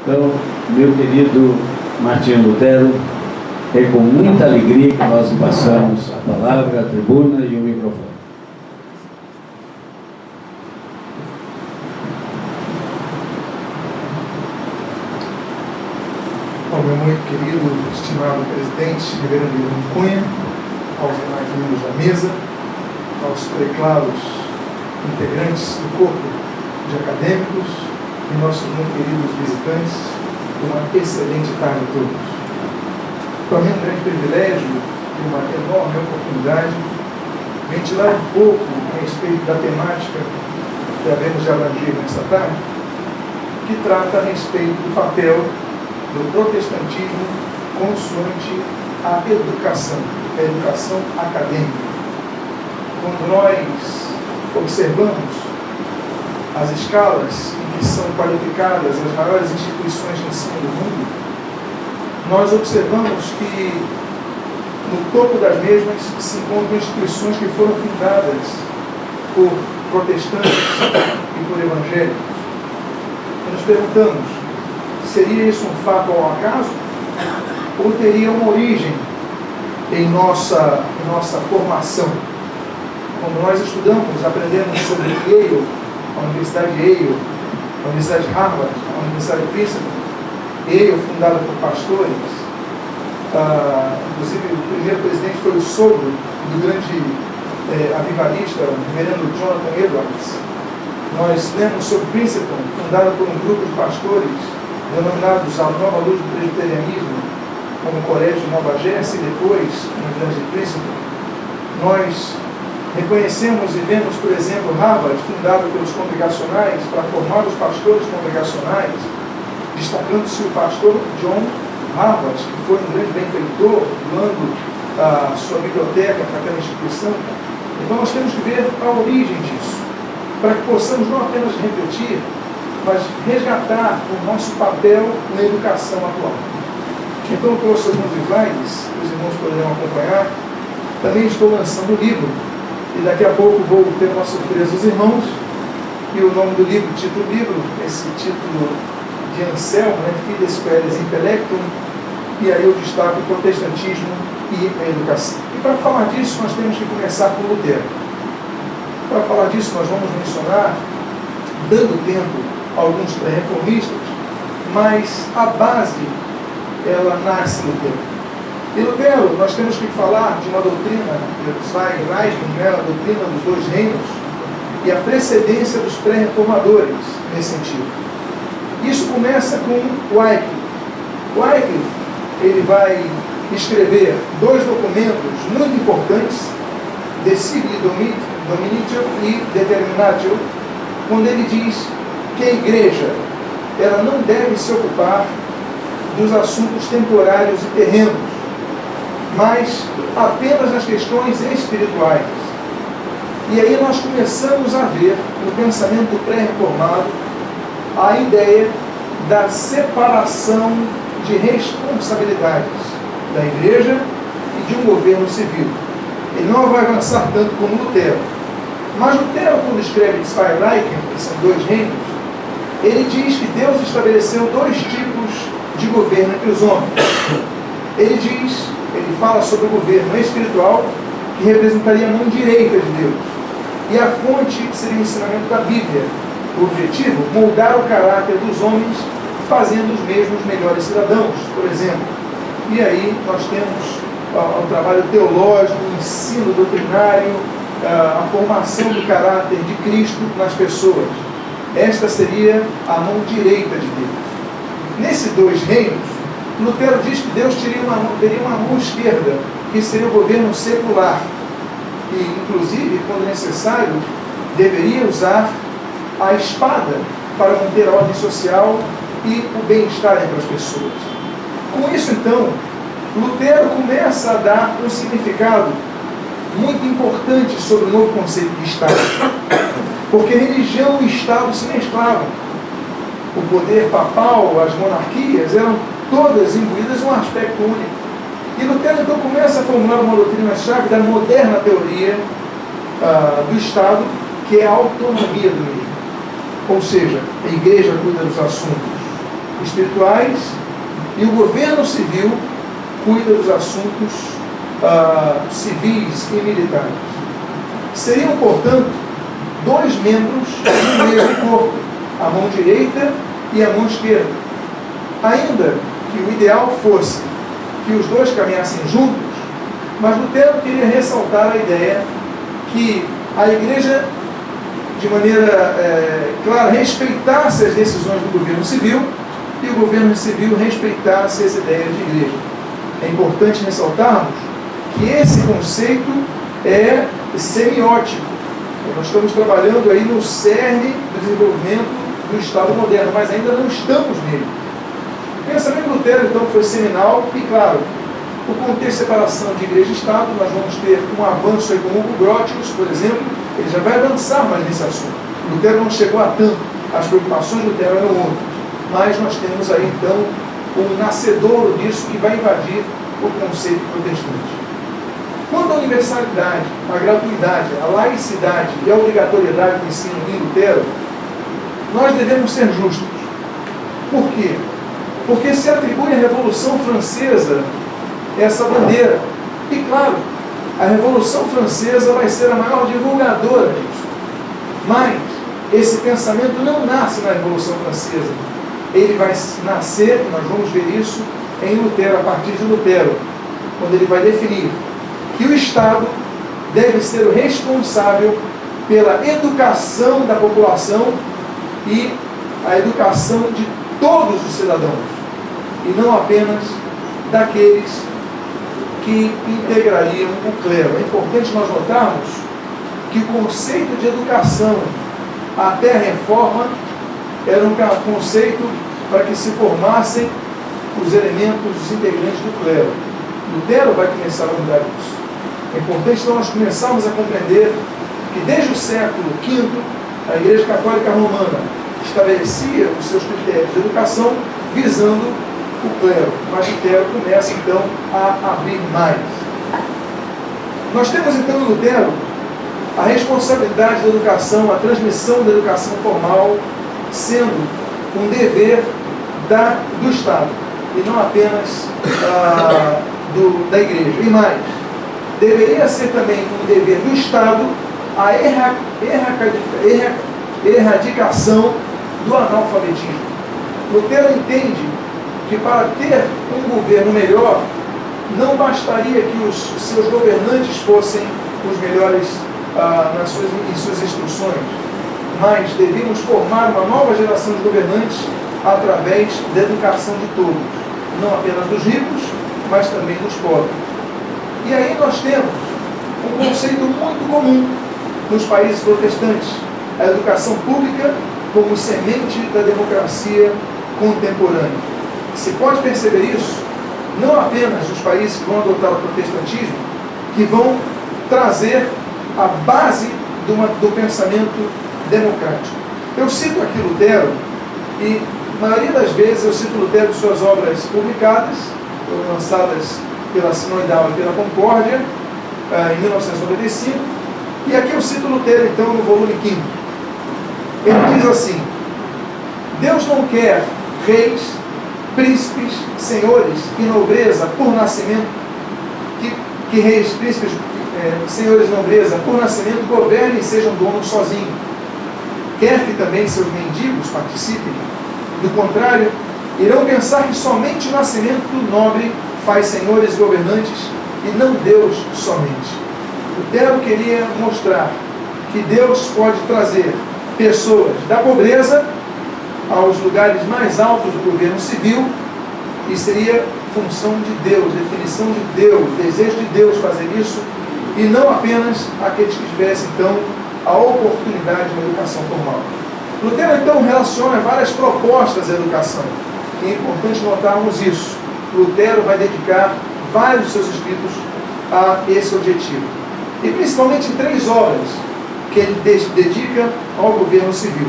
Então, meu querido Martinho Lutero, é com muita alegria que nós passamos a palavra, a tribuna e o microfone. Ao meu muito querido, estimado presidente, reverendo Guilherme Cunha, aos demais membros da mesa, aos preclaros integrantes do corpo de acadêmicos e nossos muito queridos visitantes, uma excelente tarde a todos. Para mim é um grande privilégio e uma enorme oportunidade ventilar um pouco a respeito da temática que havemos de abranger nesta tarde, que trata a respeito do papel do protestantismo consoante à educação, a educação acadêmica. Quando nós observamos as escalas em que são qualificadas as maiores instituições de ensino do mundo, nós observamos que no topo das mesmas se encontram instituições que foram fundadas por protestantes e por evangélicos. E nos perguntamos, seria isso um fato ao acaso? Ou teria uma origem em nossa formação? Quando nós estudamos, aprendemos sobre Yale, a Universidade de Yale, a Universidade de Harvard, a Universidade de Princeton, Yale fundada por pastores, inclusive o primeiro presidente foi o sogro do grande avivalista, o reverendo Jonathan Edwards. Nós lemos sobre Princeton, fundada por um grupo de pastores denominados a Nova Luz do Presbiterianismo, como o Colégio de Nova Jersey, e depois a Universidade de Princeton. Nós reconhecemos e vemos, por exemplo, Harvard, fundado pelos congregacionais para formar os pastores congregacionais, destacando-se o pastor John Harvard, que foi um grande benfeitor, doando a sua biblioteca para aquela instituição. Então nós temos que ver a origem disso, para que possamos não apenas refletir, mas resgatar o nosso papel na educação atual. Então eu trouxe alguns slides, os irmãos poderão acompanhar. Também estou lançando o livro, e daqui a pouco vou ter uma surpresa aos irmãos. E o nome do livro, o título do livro, esse título de Anselmo, Fides Coeles Intellectum, e aí eu destaco o protestantismo e a educação. E para falar disso, nós temos que começar com Lutero. Para falar disso, nós vamos mencionar, dando tempo a alguns pré-reformistas, mas a base, ela nasce em Lutero. E Lutero, nós temos que falar de uma doutrina, a doutrina dos dois reinos, e a precedência dos pré-reformadores nesse sentido. Isso começa com Wycliffe. Wycliffe, ele vai escrever dois documentos muito importantes, De Signi Dominitio e Determinatio, quando ele diz que a igreja ela não deve se ocupar dos assuntos temporários e terrenos, mas apenas nas questões espirituais. E aí nós começamos a ver no pensamento pré-reformado a ideia da separação de responsabilidades da igreja e de um governo civil. Ele não vai avançar tanto como Lutero. Mas Lutero, quando escreve Zwei Reichen, que são dois reinos, ele diz que Deus estabeleceu dois tipos de governo entre os homens. Ele fala sobre o governo espiritual, que representaria a mão direita de Deus. E a fonte seria o ensinamento da Bíblia. O objetivo, moldar o caráter dos homens, fazendo os mesmos melhores cidadãos, por exemplo. E aí nós temos o trabalho teológico, o ensino doutrinário, a formação do caráter de Cristo nas pessoas. Esta seria a mão direita de Deus. Nesses dois reinos, Lutero diz que Deus teria uma mão esquerda, que seria o governo secular. E, inclusive, quando necessário, deveria usar a espada para manter a ordem social e o bem-estar entre as pessoas. Com isso, então, Lutero começa a dar um significado muito importante sobre o novo conceito de Estado. Porque religião e Estado se mesclavam. O poder papal, as monarquias, eram todas imbuídas em um aspecto único. E Lutero então começa a formular uma doutrina-chave da moderna teoria do Estado, que é a autonomia do mesmo. Ou seja, a igreja cuida dos assuntos espirituais e o governo civil cuida dos assuntos civis e militares. Seriam, portanto, dois membros do mesmo corpo, a mão direita e a mão esquerda. Ainda que o ideal fosse que os dois caminhassem juntos, mas Lutero queria ressaltar a ideia que a Igreja, de maneira clara, respeitasse as decisões do governo civil e o governo civil respeitasse as ideias de igreja. É importante ressaltarmos que esse conceito é semiótico. Nós estamos trabalhando aí no cerne do desenvolvimento do Estado moderno, mas ainda não estamos nele. O pensamento de Lutero, então, foi seminal e, claro, o contexto de separação de igreja e Estado, nós vamos ter um avanço aí com Hugo Grotius, por exemplo, ele já vai avançar mais nesse assunto. Lutero não chegou a tanto, as preocupações de Lutero eram outras, mas nós temos aí, então, um nascedouro disso que vai invadir o conceito protestante. Quanto à universalidade, à gratuidade, à laicidade e à obrigatoriedade do ensino em Lutero, nós devemos ser justos. Por quê? Porque se atribui à Revolução Francesa essa bandeira. E claro, a Revolução Francesa vai ser a maior divulgadora disso. Mas esse pensamento não nasce na Revolução Francesa. Ele vai nascer, nós vamos ver isso em Lutero, a partir de Lutero, quando ele vai definir que o Estado deve ser o responsável pela educação da população e a educação de todos os cidadãos, e não apenas daqueles que integrariam o clero. É importante nós notarmos que o conceito de educação até a Reforma era um conceito para que se formassem os elementos, os integrantes do clero. Lutero vai começar a mudar isso. É importante nós começarmos a compreender que desde o século V, a Igreja Católica Romana estabelecia os seus critérios de educação visando o clero, mas Lutero começa então a abrir mais. Nós temos então em Lutero a responsabilidade da educação, a transmissão da educação formal sendo um dever do Estado e não apenas da Igreja. E mais, deveria ser também um dever do Estado a erradicação do analfabetismo. Lutero entende que para ter um governo melhor, não bastaria que os seus governantes fossem os melhores em suas instruções, mas devíamos formar uma nova geração de governantes através da educação de todos, não apenas dos ricos, mas também dos pobres. E aí nós temos um conceito muito comum nos países protestantes, a educação pública como semente da democracia contemporânea. Se pode perceber isso, não apenas os países que vão adotar o protestantismo, que vão trazer a base do pensamento democrático. Eu cito aqui Lutero, e a maioria das vezes eu cito Lutero de suas obras publicadas, lançadas pela Sinoidal e pela Concórdia, em 1995, e aqui eu cito Lutero então no volume 5. Ele diz assim: Deus não quer reis, príncipes, senhores e nobreza por nascimento, que reis, príncipes, senhores e nobreza por nascimento governem e sejam donos sozinhos. Quer que também seus mendigos participem. Do contrário, irão pensar que somente o nascimento nobre faz senhores e governantes e não Deus somente. Lutero queria mostrar que Deus pode trazer pessoas da pobreza aos lugares mais altos do governo civil, e seria função de Deus, definição de Deus, desejo de Deus fazer isso, e não apenas aqueles que tivessem então a oportunidade de uma educação formal. Lutero então relaciona várias propostas à educação, e é importante notarmos isso. Lutero vai dedicar vários dos seus escritos a esse objetivo, e principalmente em 3 obras que ele dedica ao governo civil.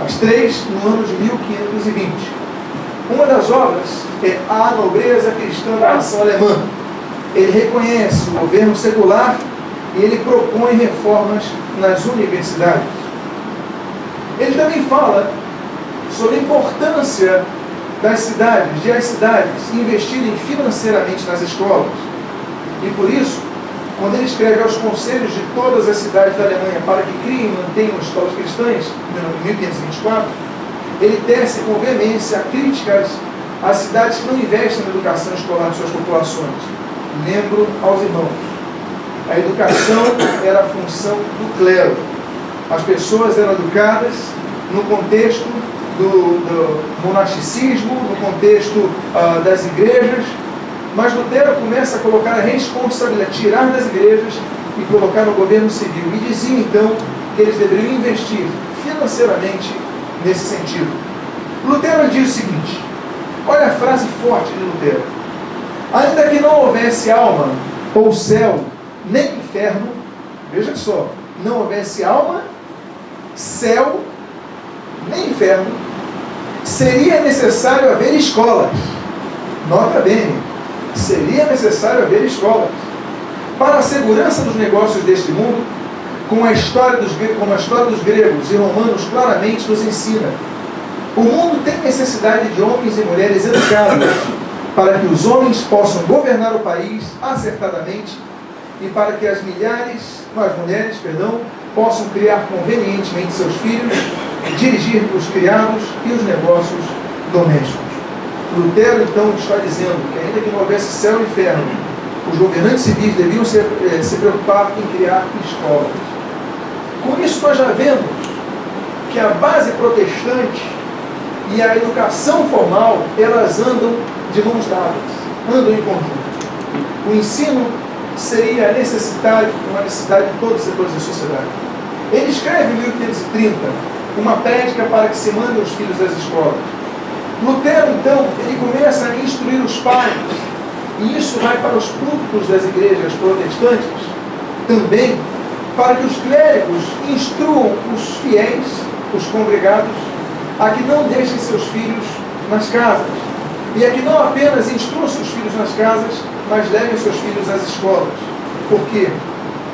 As 3 no ano de 1520. Uma das obras é A Nobreza Cristã da Nação Alemã. Ele reconhece o governo secular e ele propõe reformas nas universidades. Ele também fala sobre a importância das cidades, de as cidades investirem financeiramente nas escolas. E por isso, quando ele escreve aos conselhos de todas as cidades da Alemanha para que criem e mantenham escolas cristãs, em 1524, ele tece com veemência críticas às cidades que não investem na educação escolar de suas populações. Lembro aos irmãos, a educação era a função do clero. As pessoas eram educadas no contexto do monasticismo, no contexto das igrejas, mas Lutero começa a colocar a responsabilidade, tirar das igrejas e colocar no governo civil. E dizia então que eles deveriam investir financeiramente nesse sentido. Lutero diz o seguinte, olha a frase forte de Lutero: ainda que não houvesse alma ou céu, nem inferno, veja só, não houvesse alma, céu, nem inferno, seria necessário haver escolas. Nota bem, seria necessário haver escolas para a segurança dos negócios deste mundo, como a história dos gregos e romanos claramente nos ensina. O mundo tem necessidade de homens e mulheres educados para que os homens possam governar o país acertadamente e para que as mulheres possam criar convenientemente seus filhos, dirigir os criados e os negócios domésticos. Lutero, então, está dizendo que ainda que não houvesse céu e inferno, os governantes civis deviam se preocupar em criar escolas. Com isso, nós já vemos que a base protestante e a educação formal, elas andam de mãos dadas, andam em conjunto. O ensino seria uma necessidade de todos os setores da sociedade. Ele escreve em 1530 uma prédica para que se mandem os filhos às escolas. Lutero, então, ele começa a instruir os pais, e isso vai para os púlpitos das igrejas protestantes também, para que os clérigos instruam os fiéis, os congregados, a que não deixem seus filhos nas casas, e a que não apenas instruam seus filhos nas casas, mas levem seus filhos às escolas. Por quê?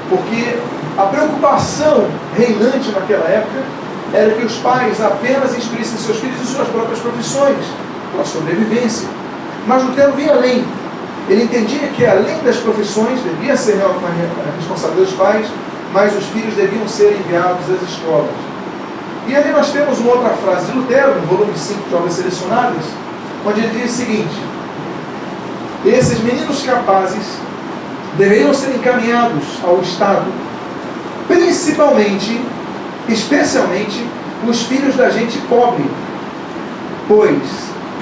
Porque a preocupação reinante naquela época era que os pais apenas instruíssem seus filhos em suas próprias profissões, pela sobrevivência. Mas Lutero vinha além. Ele entendia que além das profissões, devia ser a responsabilidade dos pais, mas os filhos deviam ser enviados às escolas. E ali nós temos uma outra frase de Lutero, no volume 5 de Obras Selecionadas, onde ele diz o seguinte: esses meninos capazes deveriam ser encaminhados ao Estado, especialmente os filhos da gente pobre, pois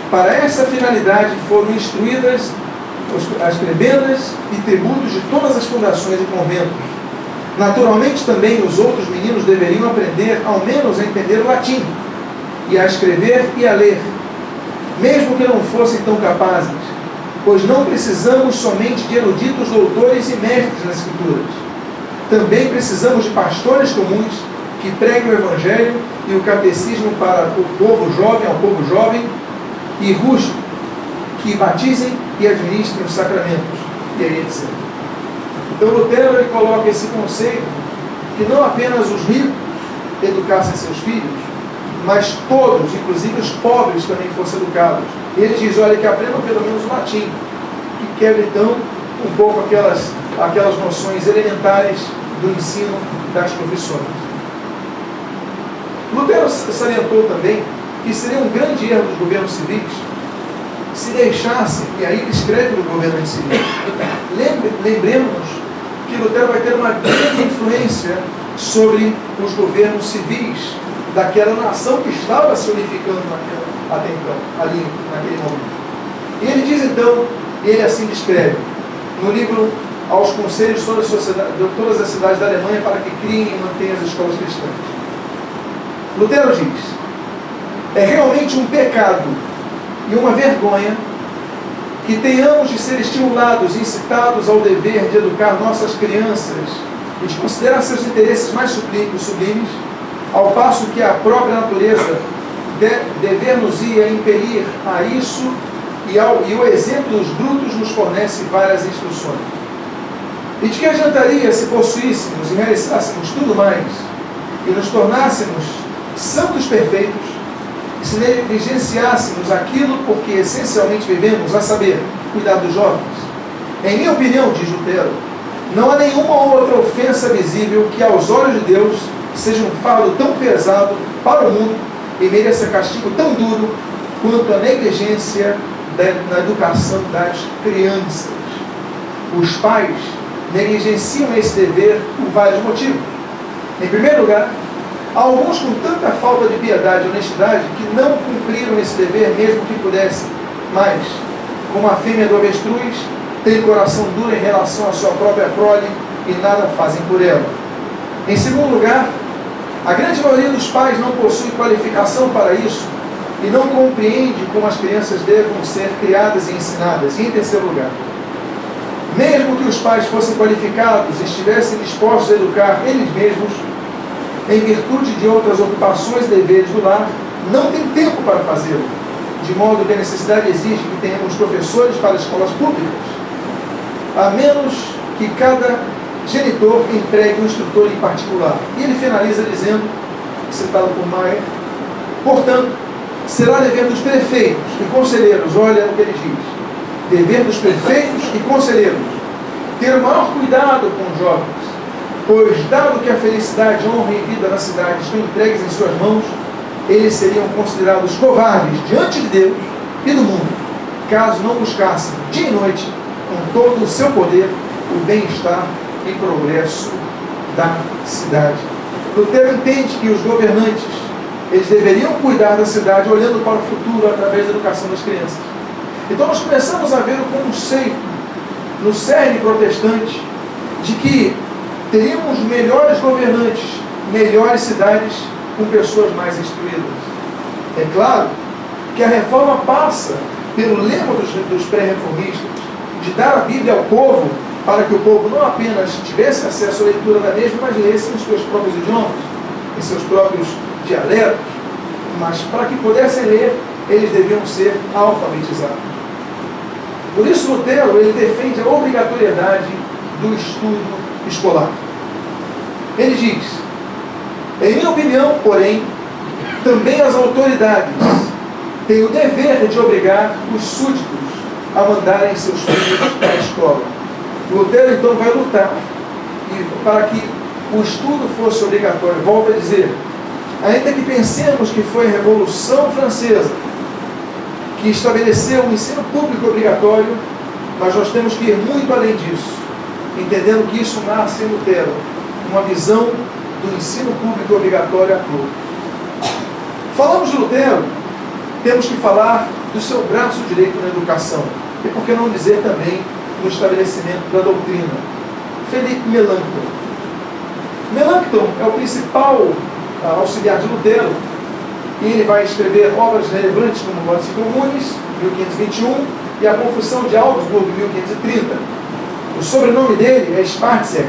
para essa finalidade foram instruídas as prebendas e tributos de todas as fundações e conventos. Naturalmente também os outros meninos deveriam aprender ao menos a entender o latim, e a escrever e a ler, mesmo que não fossem tão capazes, pois não precisamos somente de eruditos doutores e mestres nas escrituras. Também precisamos de pastores comuns que preguem o Evangelho e o catecismo para o povo jovem, ao povo jovem, e rústico, que batizem e administrem os sacramentos, e aí etc. Então Lutero ele coloca esse conceito que não apenas os ricos educassem seus filhos, mas todos, inclusive os pobres, também fossem educados. E ele diz, olha, que aprendam pelo menos o latim, que quebra então um pouco aquelas noções elementares do ensino das profissões. Lutero salientou também que seria um grande erro dos governos civis se deixassem, e aí ele escreve no governo civil, lembremos que Lutero vai ter uma grande influência sobre os governos civis daquela nação que estava se unificando até então, ali naquele momento. E ele diz então, ele assim descreve, no livro Aos Conselhos de todas as cidades da Alemanha para que criem e mantenham as escolas cristãs. Lutero diz, é realmente um pecado e uma vergonha que tenhamos de ser estimulados e incitados ao dever de educar nossas crianças e de considerar seus interesses mais sublimes, ao passo que a própria natureza dever-nos-ia impelir a isso e o exemplo dos brutos nos fornece várias instruções. E de que adiantaria se possuíssemos e realizássemos tudo mais e nos tornássemos santos perfeitos, se negligenciássemos aquilo porque essencialmente vivemos, a saber, cuidar dos jovens. Em minha opinião, diz Lutero, não há nenhuma outra ofensa visível que aos olhos de Deus seja um fardo tão pesado para o mundo e mereça castigo tão duro quanto a negligência na educação das crianças. Os pais negligenciam esse dever por vários motivos. Em primeiro lugar, há alguns com tanta falta de piedade e honestidade que não cumpriram esse dever mesmo que pudessem, mas, como a fêmea do avestruz, têm coração duro em relação à sua própria prole e nada fazem por ela. Em segundo lugar, a grande maioria dos pais não possui qualificação para isso e não compreende como as crianças devem ser criadas e ensinadas. E em terceiro lugar, mesmo que os pais fossem qualificados e estivessem dispostos a educar eles mesmos, em virtude de outras ocupações e deveres do lar, não tem tempo para fazê-lo, de modo que a necessidade exige que tenhamos professores para escolas públicas, a menos que cada genitor empregue um instrutor em particular. E ele finaliza dizendo, citado por Maier, portanto, será dever dos prefeitos e conselheiros, olha o que ele diz, dever dos prefeitos e conselheiros, ter o maior cuidado com os jovens, pois, dado que a felicidade, honra e vida na cidade estão entregues em suas mãos, eles seriam considerados covardes diante de Deus e do mundo, caso não buscassem, dia e noite, com todo o seu poder, o bem-estar e progresso da cidade. Lutero entende que os governantes, eles deveriam cuidar da cidade olhando para o futuro através da educação das crianças. Então nós começamos a ver o conceito no cerne protestante de que teríamos melhores governantes, melhores cidades com pessoas mais instruídas. É claro que a reforma passa pelo lema dos pré-reformistas de dar a Bíblia ao povo para que o povo não apenas tivesse acesso à leitura da mesma, mas lesse em seus próprios idiomas, em seus próprios dialetos, mas para que pudessem ler, eles deviam ser alfabetizados. Por isso Lutero ele defende a obrigatoriedade do estudo escolar. Ele diz, em minha opinião, porém, também as autoridades têm o dever de obrigar os súditos a mandarem seus filhos para a escola. Lutero então vai lutar para que o estudo fosse obrigatório. Volto a dizer, ainda que pensemos que foi a Revolução Francesa que estabeleceu o ensino público obrigatório, mas nós temos que ir muito além disso, entendendo que isso nasce em Lutero, uma visão do ensino público obrigatório a todos. Falamos de Lutero, temos que falar do seu braço direito na educação, e por que não dizer também no estabelecimento da doutrina, Felipe Melanchthon. Melanchthon é o principal auxiliar de Lutero, e ele vai escrever obras relevantes como Lotes Comunes, 1521, e a Confissão de Augsburg, 1530. O sobrenome dele é Schwarzert,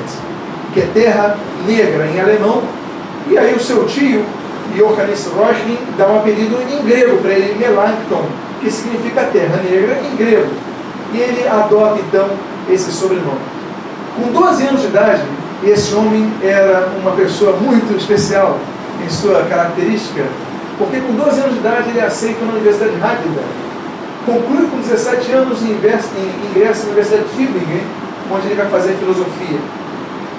que é terra negra em alemão, e aí o seu tio, Johannes Reuchlin, dá um apelido em grego para ele, Melanchthon, que significa terra negra em grego. E ele adota então esse sobrenome. Com 12 anos de idade, esse homem era uma pessoa muito especial em sua característica, porque com 12 anos de idade ele é aceito na Universidade de Heidelberg. Conclui com 17 anos e ingressa na Universidade de Tübingen, onde ele vai fazer filosofia.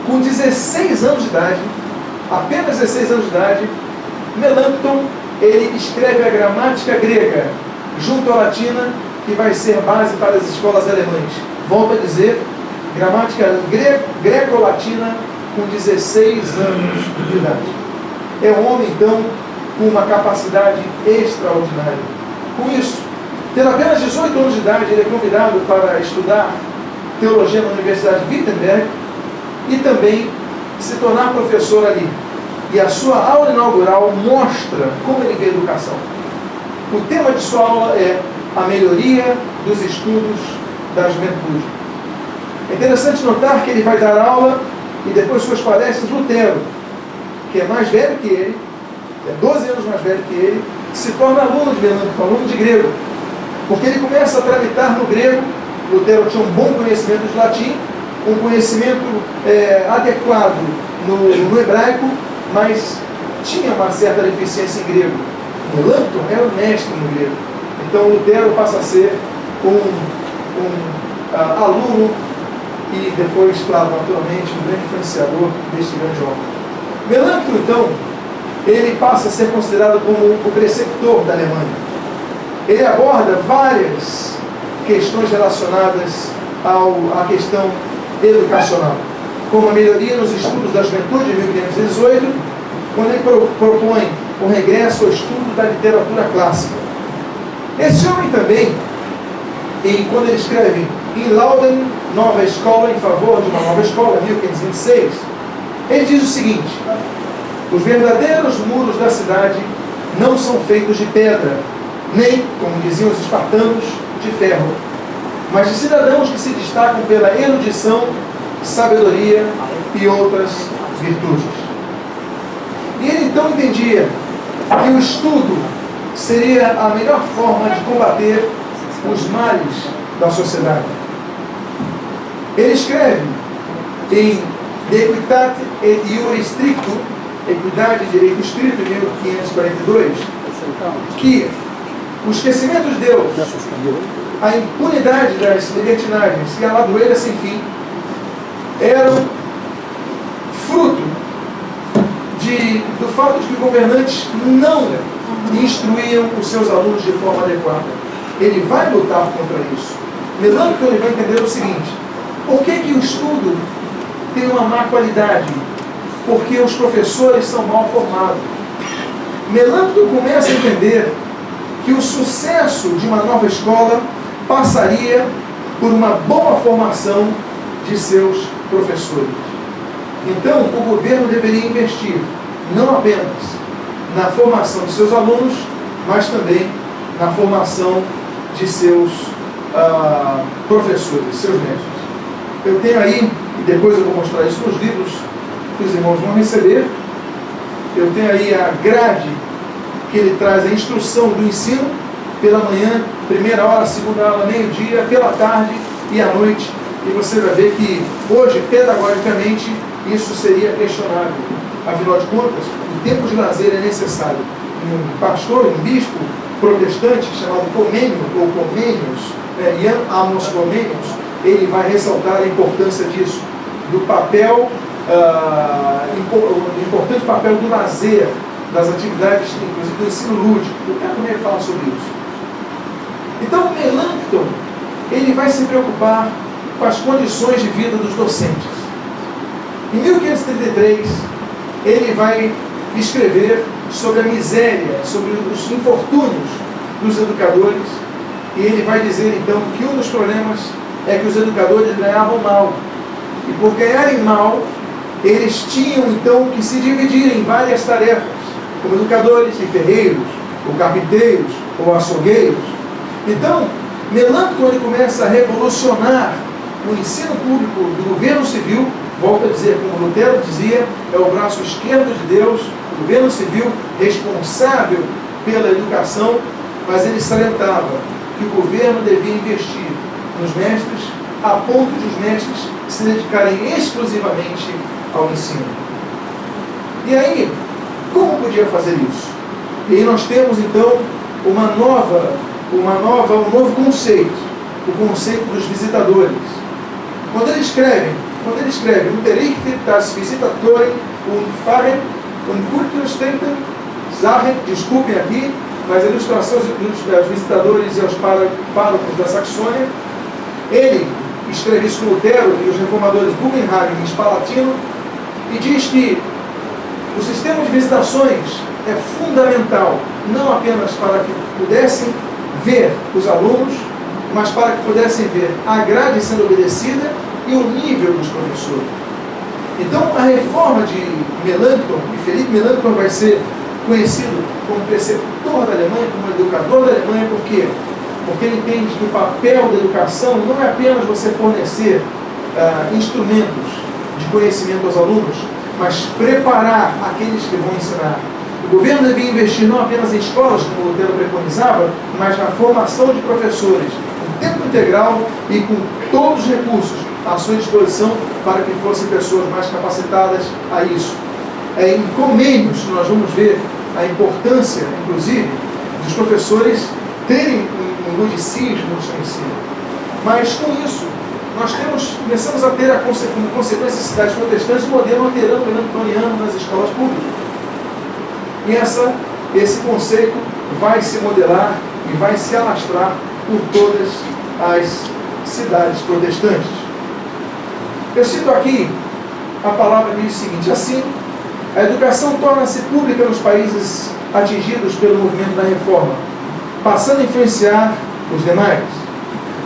Com 16 anos de idade, apenas 16 anos de idade, Melanchthon ele escreve a gramática grega junto à latina, que vai ser base para as escolas alemãs. Volto a dizer, gramática greco-latina com 16 anos de idade. É um homem, então, com uma capacidade extraordinária. Com isso, tendo apenas 18 anos de idade, ele é convidado para estudar teologia na Universidade de Wittenberg e também se tornar professor ali. E a sua aula inaugural mostra como ele vê a educação. O tema de sua aula é a melhoria dos estudos da juventude. É interessante notar que ele vai dar aula e depois suas palestras Lutero, que é mais velho que ele, é 12 anos mais velho que ele, se torna aluno de Melanchthon, aluno de grego, porque ele começa a tramitar no grego. Lutero tinha um bom conhecimento de latim, um conhecimento adequado no hebraico, mas tinha uma certa deficiência em grego. Melanchthon era o mestre no grego. Então Lutero passa a ser aluno e depois, claro, naturalmente, um grande influenciador deste grande homem. Melanchthon, então, ele passa a ser considerado como o preceptor da Alemanha. Ele aborda várias questões relacionadas à questão educacional, como a melhoria nos estudos da juventude, em 1518, quando ele propõe o regresso ao estudo da literatura clássica. Esse homem também, quando ele escreve em Lauden, Nova Escola, em favor de uma nova escola, 1526, ele diz o seguinte: os verdadeiros muros da cidade não são feitos de pedra, nem, como diziam os espartanos, de ferro, mas de cidadãos que se destacam pela erudição, sabedoria e outras virtudes. E ele então entendia que o estudo seria a melhor forma de combater os males da sociedade. Ele escreve em De Equitate et Iure Stricto, Equidade e Direito Estrito, em 1542, que o esquecimento de Deus, a impunidade das libertinagens e a ladroeira sem fim eram fruto do fato de que governantes não instruíam os seus alunos de forma adequada. Ele vai lutar contra isso. Melanchthon ele vai entender o seguinte: por que o estudo tem uma má qualidade? Porque os professores são mal formados. Melanchthon começa a entender que o sucesso de uma nova escola passaria por uma boa formação de seus professores. Então, o governo deveria investir não apenas na formação de seus alunos, mas também na formação de seus professores, seus mestres. Eu tenho aí, e depois eu vou mostrar isso nos livros que os irmãos vão receber, eu tenho aí a grade que ele traz a instrução do ensino pela manhã, primeira hora, segunda aula, meio-dia, pela tarde e à noite. E você vai ver que hoje, pedagogicamente, isso seria questionável. Afinal de contas, o tempo de lazer é necessário. Um pastor, um bispo protestante chamado Comênio, ou Comênios, Jan Amos Comênios, ele vai ressaltar a importância disso, do papel, o importante papel do lazer, das atividades, inclusive do ensino lúdico. Eu quero também falar sobre isso. Então, Melanchthon, ele vai se preocupar com as condições de vida dos docentes. Em 1533, ele vai escrever sobre a miséria, sobre os infortúnios dos educadores, e ele vai dizer então que um dos problemas é que os educadores ganhavam mal, e por ganharem mal, eles tinham então que se dividir em várias tarefas, como educadores e ferreiros, ou carpinteiros, ou açougueiros. Então, Melanchthon ele começa a revolucionar o ensino público do governo civil. Volto a dizer, como Lutero dizia, é o braço esquerdo de Deus, o governo civil responsável pela educação, mas ele salientava que o governo devia investir nos mestres, a ponto de os mestres se dedicarem exclusivamente ao ensino. E aí, como podia fazer isso? E aí nós temos então um novo conceito, o conceito dos visitadores. Quando ele escreve, Unterrichtet das Visitatoren und Pfarrer und Kulturstätten, desculpem aqui, mas a ilustração dos visitadores e aos párocos da Saxônia, ele escreve isso com Lutero e os reformadores Bugenhagen e Spalatino, e diz que o sistema de visitações é fundamental, não apenas para que pudessem ver os alunos, mas para que pudessem ver a grade sendo obedecida e o nível dos professores. Então, a reforma de Melanchthon, e Felipe Melanchthon vai ser conhecido como preceptor da Alemanha, como educador da Alemanha, por quê? Porque ele entende que o papel da educação não é apenas você fornecer instrumentos de conhecimento aos alunos, mas preparar aqueles que vão ensinar. O governo devia investir não apenas em escolas, como o Lutero preconizava, mas na formação de professores, em tempo integral e com todos os recursos à sua disposição para que fossem pessoas mais capacitadas a isso. É em Comênios que nós vamos ver a importância, inclusive, dos professores terem um ludicismo no seu ensino. Mas com isso, nós começamos a ter como consequência em cidades protestantes o modelo luterano melantoniano nas escolas públicas. E esse conceito vai se modelar e vai se alastrar por todas as cidades protestantes. Eu cito aqui a palavra que diz o seguinte: assim, a educação torna-se pública nos países atingidos pelo movimento da reforma, passando a influenciar os demais.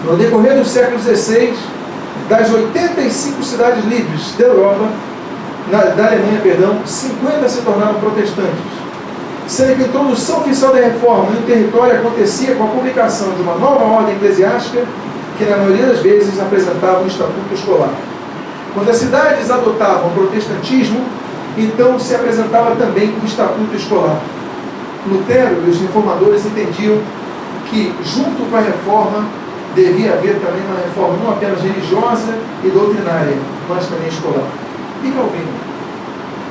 No decorrer do século XVI, das 85 cidades livres da Europa, da Alemanha, 50 se tornaram protestantes, sendo que a introdução oficial da reforma no território acontecia com a publicação de uma nova ordem eclesiástica que, na maioria das vezes, apresentava um estatuto escolar. Quando as cidades adotavam o protestantismo, então se apresentava também o estatuto escolar. Lutero e os reformadores entendiam que, junto com a reforma, devia haver também uma reforma não apenas religiosa e doutrinária, mas também escolar. E Calvino?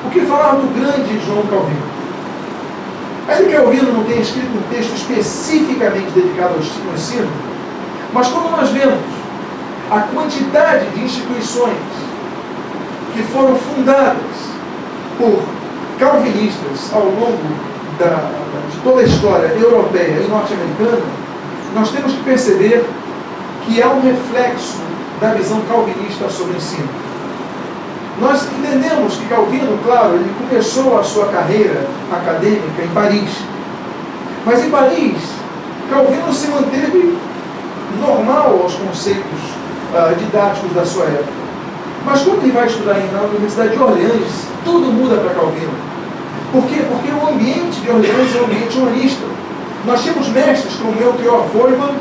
O que falar do grande João Calvino? Ainda que Calvino não tenha escrito um texto especificamente dedicado ao ensino, mas quando nós vemos a quantidade de instituições que foram fundadas por calvinistas ao longo de toda a história europeia e norte-americana, nós temos que perceber que há um reflexo da visão calvinista sobre o ensino. Nós entendemos que Calvino, claro, ele começou a sua carreira acadêmica em Paris. Mas em Paris, Calvino se manteve normal aos conceitos didáticos da sua época. Mas quando ele vai estudar na Universidade de Orleans, tudo muda para Calvino. Por quê? Porque o ambiente de Orleans é um ambiente humanista. Nós tínhamos mestres como Melchior Feuermann,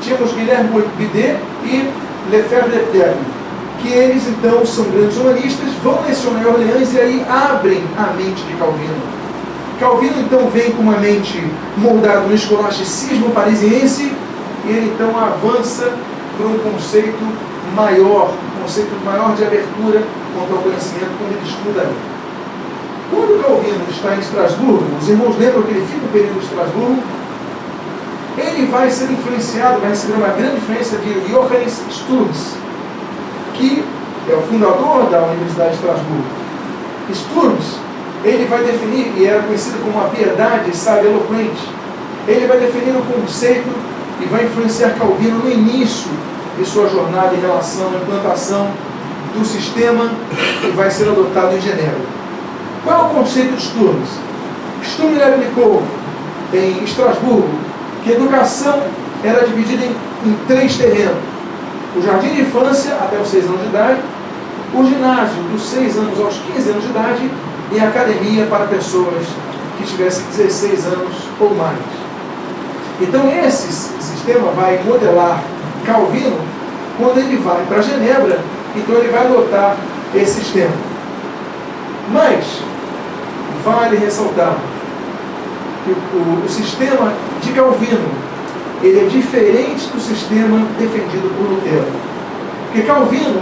tínhamos Guilherme Bidet e Lefebvre d'Eterne, que eles então são grandes humanistas, vão lecionar em Orleans e aí abrem a mente de Calvino. Calvino então vem com uma mente moldada no escolasticismo parisiense e ele então avança para um conceito maior de abertura quanto ao conhecimento quando ele estuda ali. Quando Calvino está em Estrasburgo, os irmãos lembram que ele fica um período em Estrasburgo, ele vai ser influenciado, vai receber uma grande influência de Johannes Sturms, que é o fundador da Universidade de Estrasburgo. Sturms, ele vai definir, e era conhecido como a piedade sábia eloquente, ele vai definir o conceito e vai influenciar Calvino no início de sua jornada em relação à implantação do sistema que vai ser adotado em Genebra. Qual é o conceito de Sturms? Sturms aplicou em Estrasburgo que a educação era dividida em 3 terrenos: o jardim de infância até os 6 anos de idade, o ginásio dos 6 anos aos 15 anos de idade e a academia para pessoas que tivessem 16 anos ou mais. Então esse sistema vai modelar Calvino quando ele vai para Genebra, então ele vai adotar esse sistema. Mas vale ressaltar que o sistema de Calvino ele é diferente do sistema defendido por Lutero. Porque Calvino,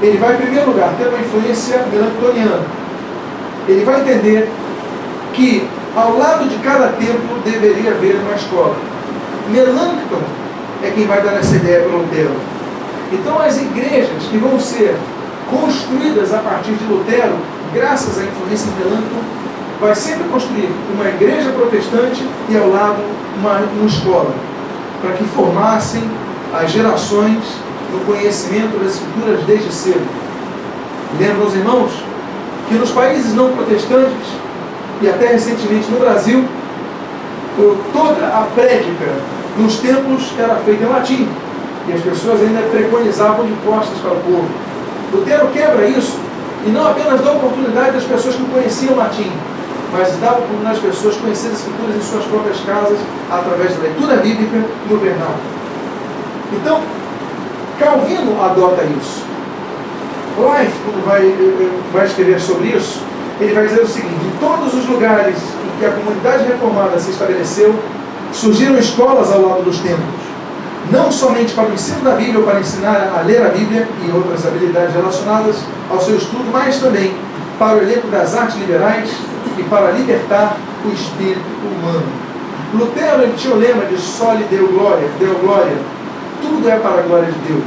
ele vai, em primeiro lugar, ter uma influência melantoniana. Ele vai entender que, ao lado de cada templo, deveria haver uma escola. Melancton é quem vai dar essa ideia para Lutero. Então, as igrejas que vão ser construídas a partir de Lutero, graças à influência de Melancton, vai sempre construir uma igreja protestante e, ao lado, uma escola, para que formassem as gerações no conhecimento das Escrituras desde cedo. Lembram os irmãos que nos países não protestantes, e até recentemente no Brasil, toda a prédica nos templos era feita em latim, e as pessoas ainda preconizavam de costas para o povo. Lutero quebra isso, e não apenas dá oportunidade às pessoas que conheciam latim, mas dá oportunidade às pessoas conhecerem as Escrituras em suas próprias casas, através da leitura bíblica no vernáculo. Então, Calvino adota isso. Life, quando vai escrever sobre isso, ele vai dizer o seguinte: em todos os lugares em que a comunidade reformada se estabeleceu, surgiram escolas ao lado dos templos, não somente para o ensino da Bíblia ou para ensinar a ler a Bíblia e outras habilidades relacionadas ao seu estudo, mas também para o elenco das artes liberais e para libertar o espírito humano. Lutero ele tinha o lema de soli Deo Gloria, tudo é para a glória de Deus.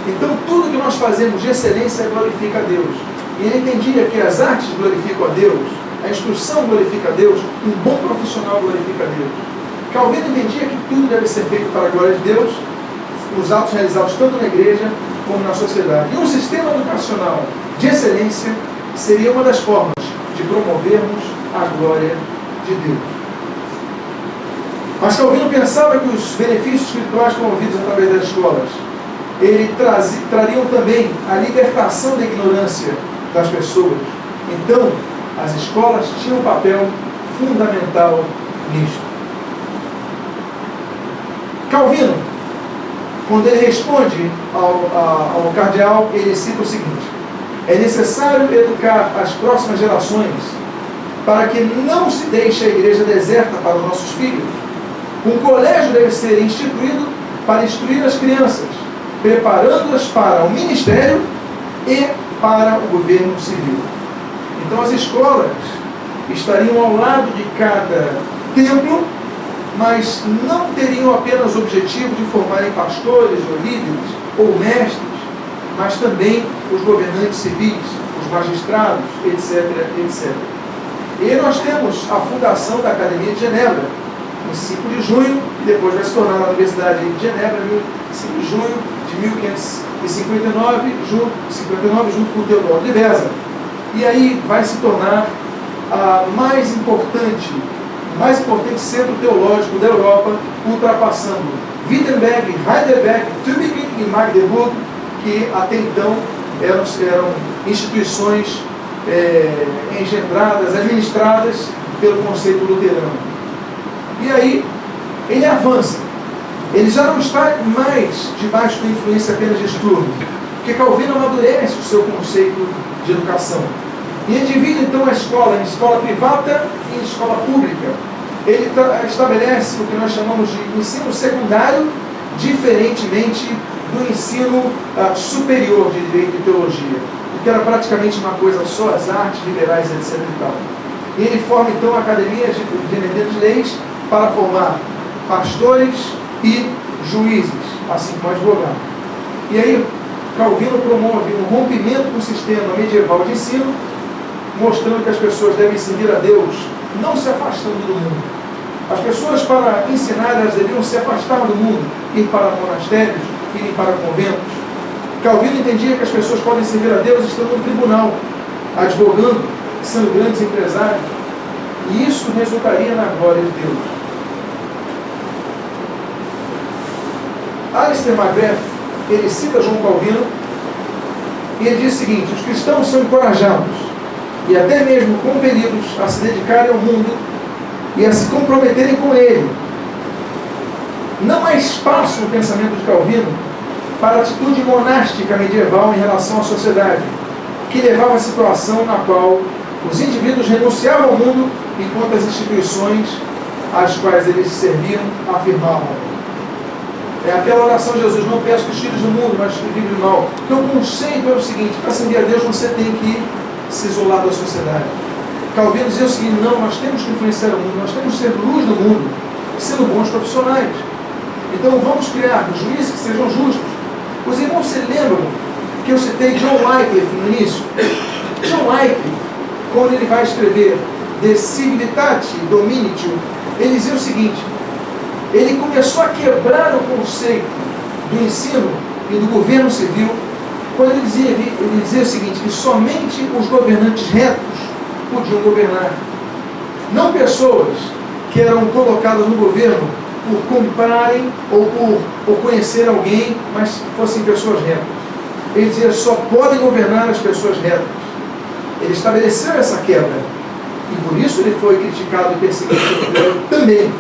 Então tudo que nós fazemos de excelência glorifica a Deus. E ele entendia que as artes glorificam a Deus, a instrução glorifica a Deus, um bom profissional glorifica a Deus. Calvino entendia que tudo deve ser feito para a glória de Deus, os atos realizados tanto na igreja como na sociedade. E um sistema educacional de excelência seria uma das formas de promovermos a glória de Deus. Mas Calvino pensava que os benefícios espirituais promovidos através das escolas, trariam também a libertação da ignorância das pessoas. Então, as escolas tinham um papel fundamental nisto. Calvino, quando ele responde ao cardeal, ele cita o seguinte: é necessário educar as próximas gerações para que não se deixe a igreja deserta para os nossos filhos. Um colégio deve ser instituído para instruir as crianças, preparando-as para o ministério e para o governo civil. Então as escolas estariam ao lado de cada templo, mas não teriam apenas o objetivo de formarem pastores ou líderes ou mestres, mas também os governantes civis, os magistrados, etc, etc. E nós temos a fundação da Academia de Genebra, em 5 de junho, e depois vai se tornar a Universidade de Genebra, em 5 de junho de 1559, junto com Teodoro de Beza. E aí vai se tornar a mais importante centro teológico da Europa, ultrapassando Wittenberg, Heidelberg, Tübingen e Magdeburg, que até então eram instituições engendradas, administradas pelo conceito luterano. E aí ele avança. Ele já não está mais debaixo da influência apenas de Sturm, porque Calvino amadurece o seu conceito de educação. E ele divide então a escola em escola privada e em escola pública. Ele estabelece o que nós chamamos de ensino secundário, diferentemente do ensino superior de direito e teologia, porque era praticamente uma coisa só, as artes liberais, etc. e tal. E ele forma então a Academia de Leis para formar pastores e juízes, assim como advogados. E aí Calvino promove um rompimento com o sistema medieval de ensino, mostrando que as pessoas devem servir a Deus, não se afastando do mundo. As pessoas, para ensinar, elas deveriam se afastar do mundo, ir para monastérios, ir para conventos. Calvino entendia que as pessoas podem servir a Deus estando no tribunal, advogando, sendo grandes empresários, e isso resultaria na glória de Deus. Alistair McGrath, ele cita João Calvino, e ele diz o seguinte: os cristãos são encorajados e até mesmo compelidos a se dedicarem ao mundo e a se comprometerem com ele. Não há espaço no pensamento de Calvino para a atitude monástica medieval em relação à sociedade, que levava à situação na qual os indivíduos renunciavam ao mundo enquanto as instituições às quais eles serviam afirmavam. É aquela oração de Jesus: não peço que os filhos do mundo, mas que livre do mal. Então o conceito é o seguinte: para servir a Deus você tem que se isolar da sociedade. Calvino dizia o seguinte: não, nós temos que influenciar o mundo, nós temos que ser luz do mundo, sendo bons profissionais. Então vamos criar juízes que sejam justos. Os irmãos se lembram que eu citei John Wycliffe no início? John Wycliffe, quando ele vai escrever De Civilitate Dominitio, ele dizia o seguinte: ele começou a quebrar o conceito do ensino e do governo civil, quando ele dizia o seguinte: que somente os governantes retos podiam governar. Não pessoas que eram colocadas no governo por comprarem ou por conhecer alguém, mas fossem pessoas retas. Ele dizia: só podem governar as pessoas retas. Ele estabeleceu essa quebra, e por isso ele foi criticado e perseguido também.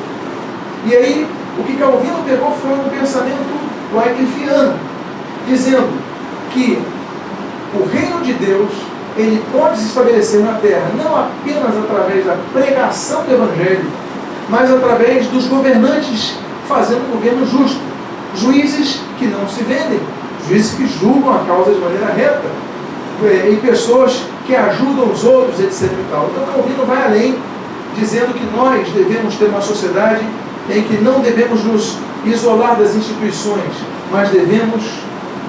E aí, o que Calvino pegou foi um pensamento wycliffiano, dizendo que o reino de Deus, ele pode se estabelecer na terra, não apenas através da pregação do Evangelho, mas através dos governantes fazendo um governo justo, juízes que não se vendem, juízes que julgam a causa de maneira reta. e pessoas que ajudam os outros, etc. E tal. Então Calvino vai além, dizendo que nós devemos ter uma sociedade em que não devemos nos isolar das instituições, mas devemos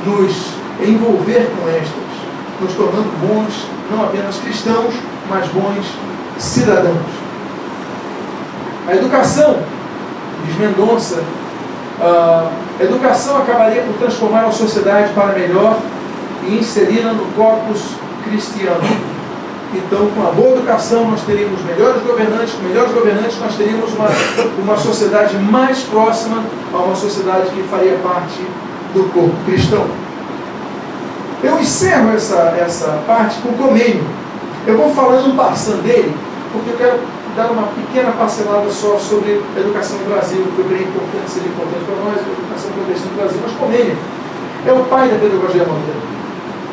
nos envolver com estas, nos tornando bons, não apenas cristãos, mas bons cidadãos. A educação, diz Mendonça, a educação acabaria por transformar a sociedade para melhor e inseri-la no corpus cristiano. Então, com a boa educação, nós teríamos melhores governantes, com melhores governantes, nós teríamos uma sociedade mais próxima a uma sociedade que faria parte do corpo cristão. Eu encerro essa parte com Comênio. Eu vou falando passando dele, porque eu quero dar uma pequena parcelada só sobre a educação no Brasil, que eu creio importante, seria importante para nós, a educação protestante no Brasil. Mas Comênio é o pai da pedagogia moderna.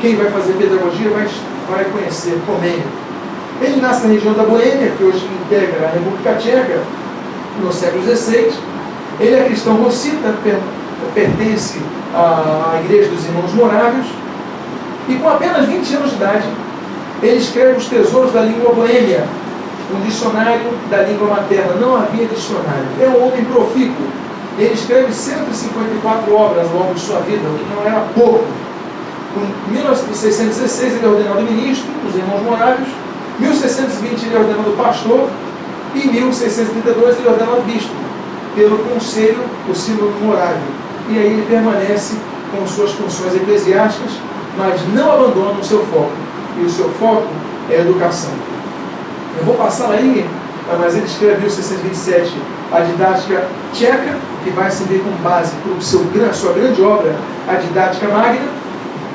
Quem vai fazer pedagogia vai conhecer Comênio. Ele nasce na região da Boêmia, que hoje integra a República Tcheca, no século XVI. Ele é cristão russita, pertence à Igreja dos Irmãos Morávios, e com apenas 20 anos de idade, ele escreve os tesouros da língua boêmia, um dicionário da língua materna. Não havia dicionário. É um homem profícuo. Ele escreve 154 obras ao longo de sua vida, o que não era pouco. Em 1616 ele é ordenado ministro dos Irmãos Morávios, em 1620 ele é ordenado pastor, e em 1632 ele é ordenado bispo, pelo Conselho, o Sínodo Morávio. E aí ele permanece com suas funções eclesiásticas, mas não abandona o seu foco. E o seu foco é a educação. Eu vou passar aí, mas ele escreve em 1627 a didática tcheca, que vai servir como base para sua grande obra, a Didática Magna.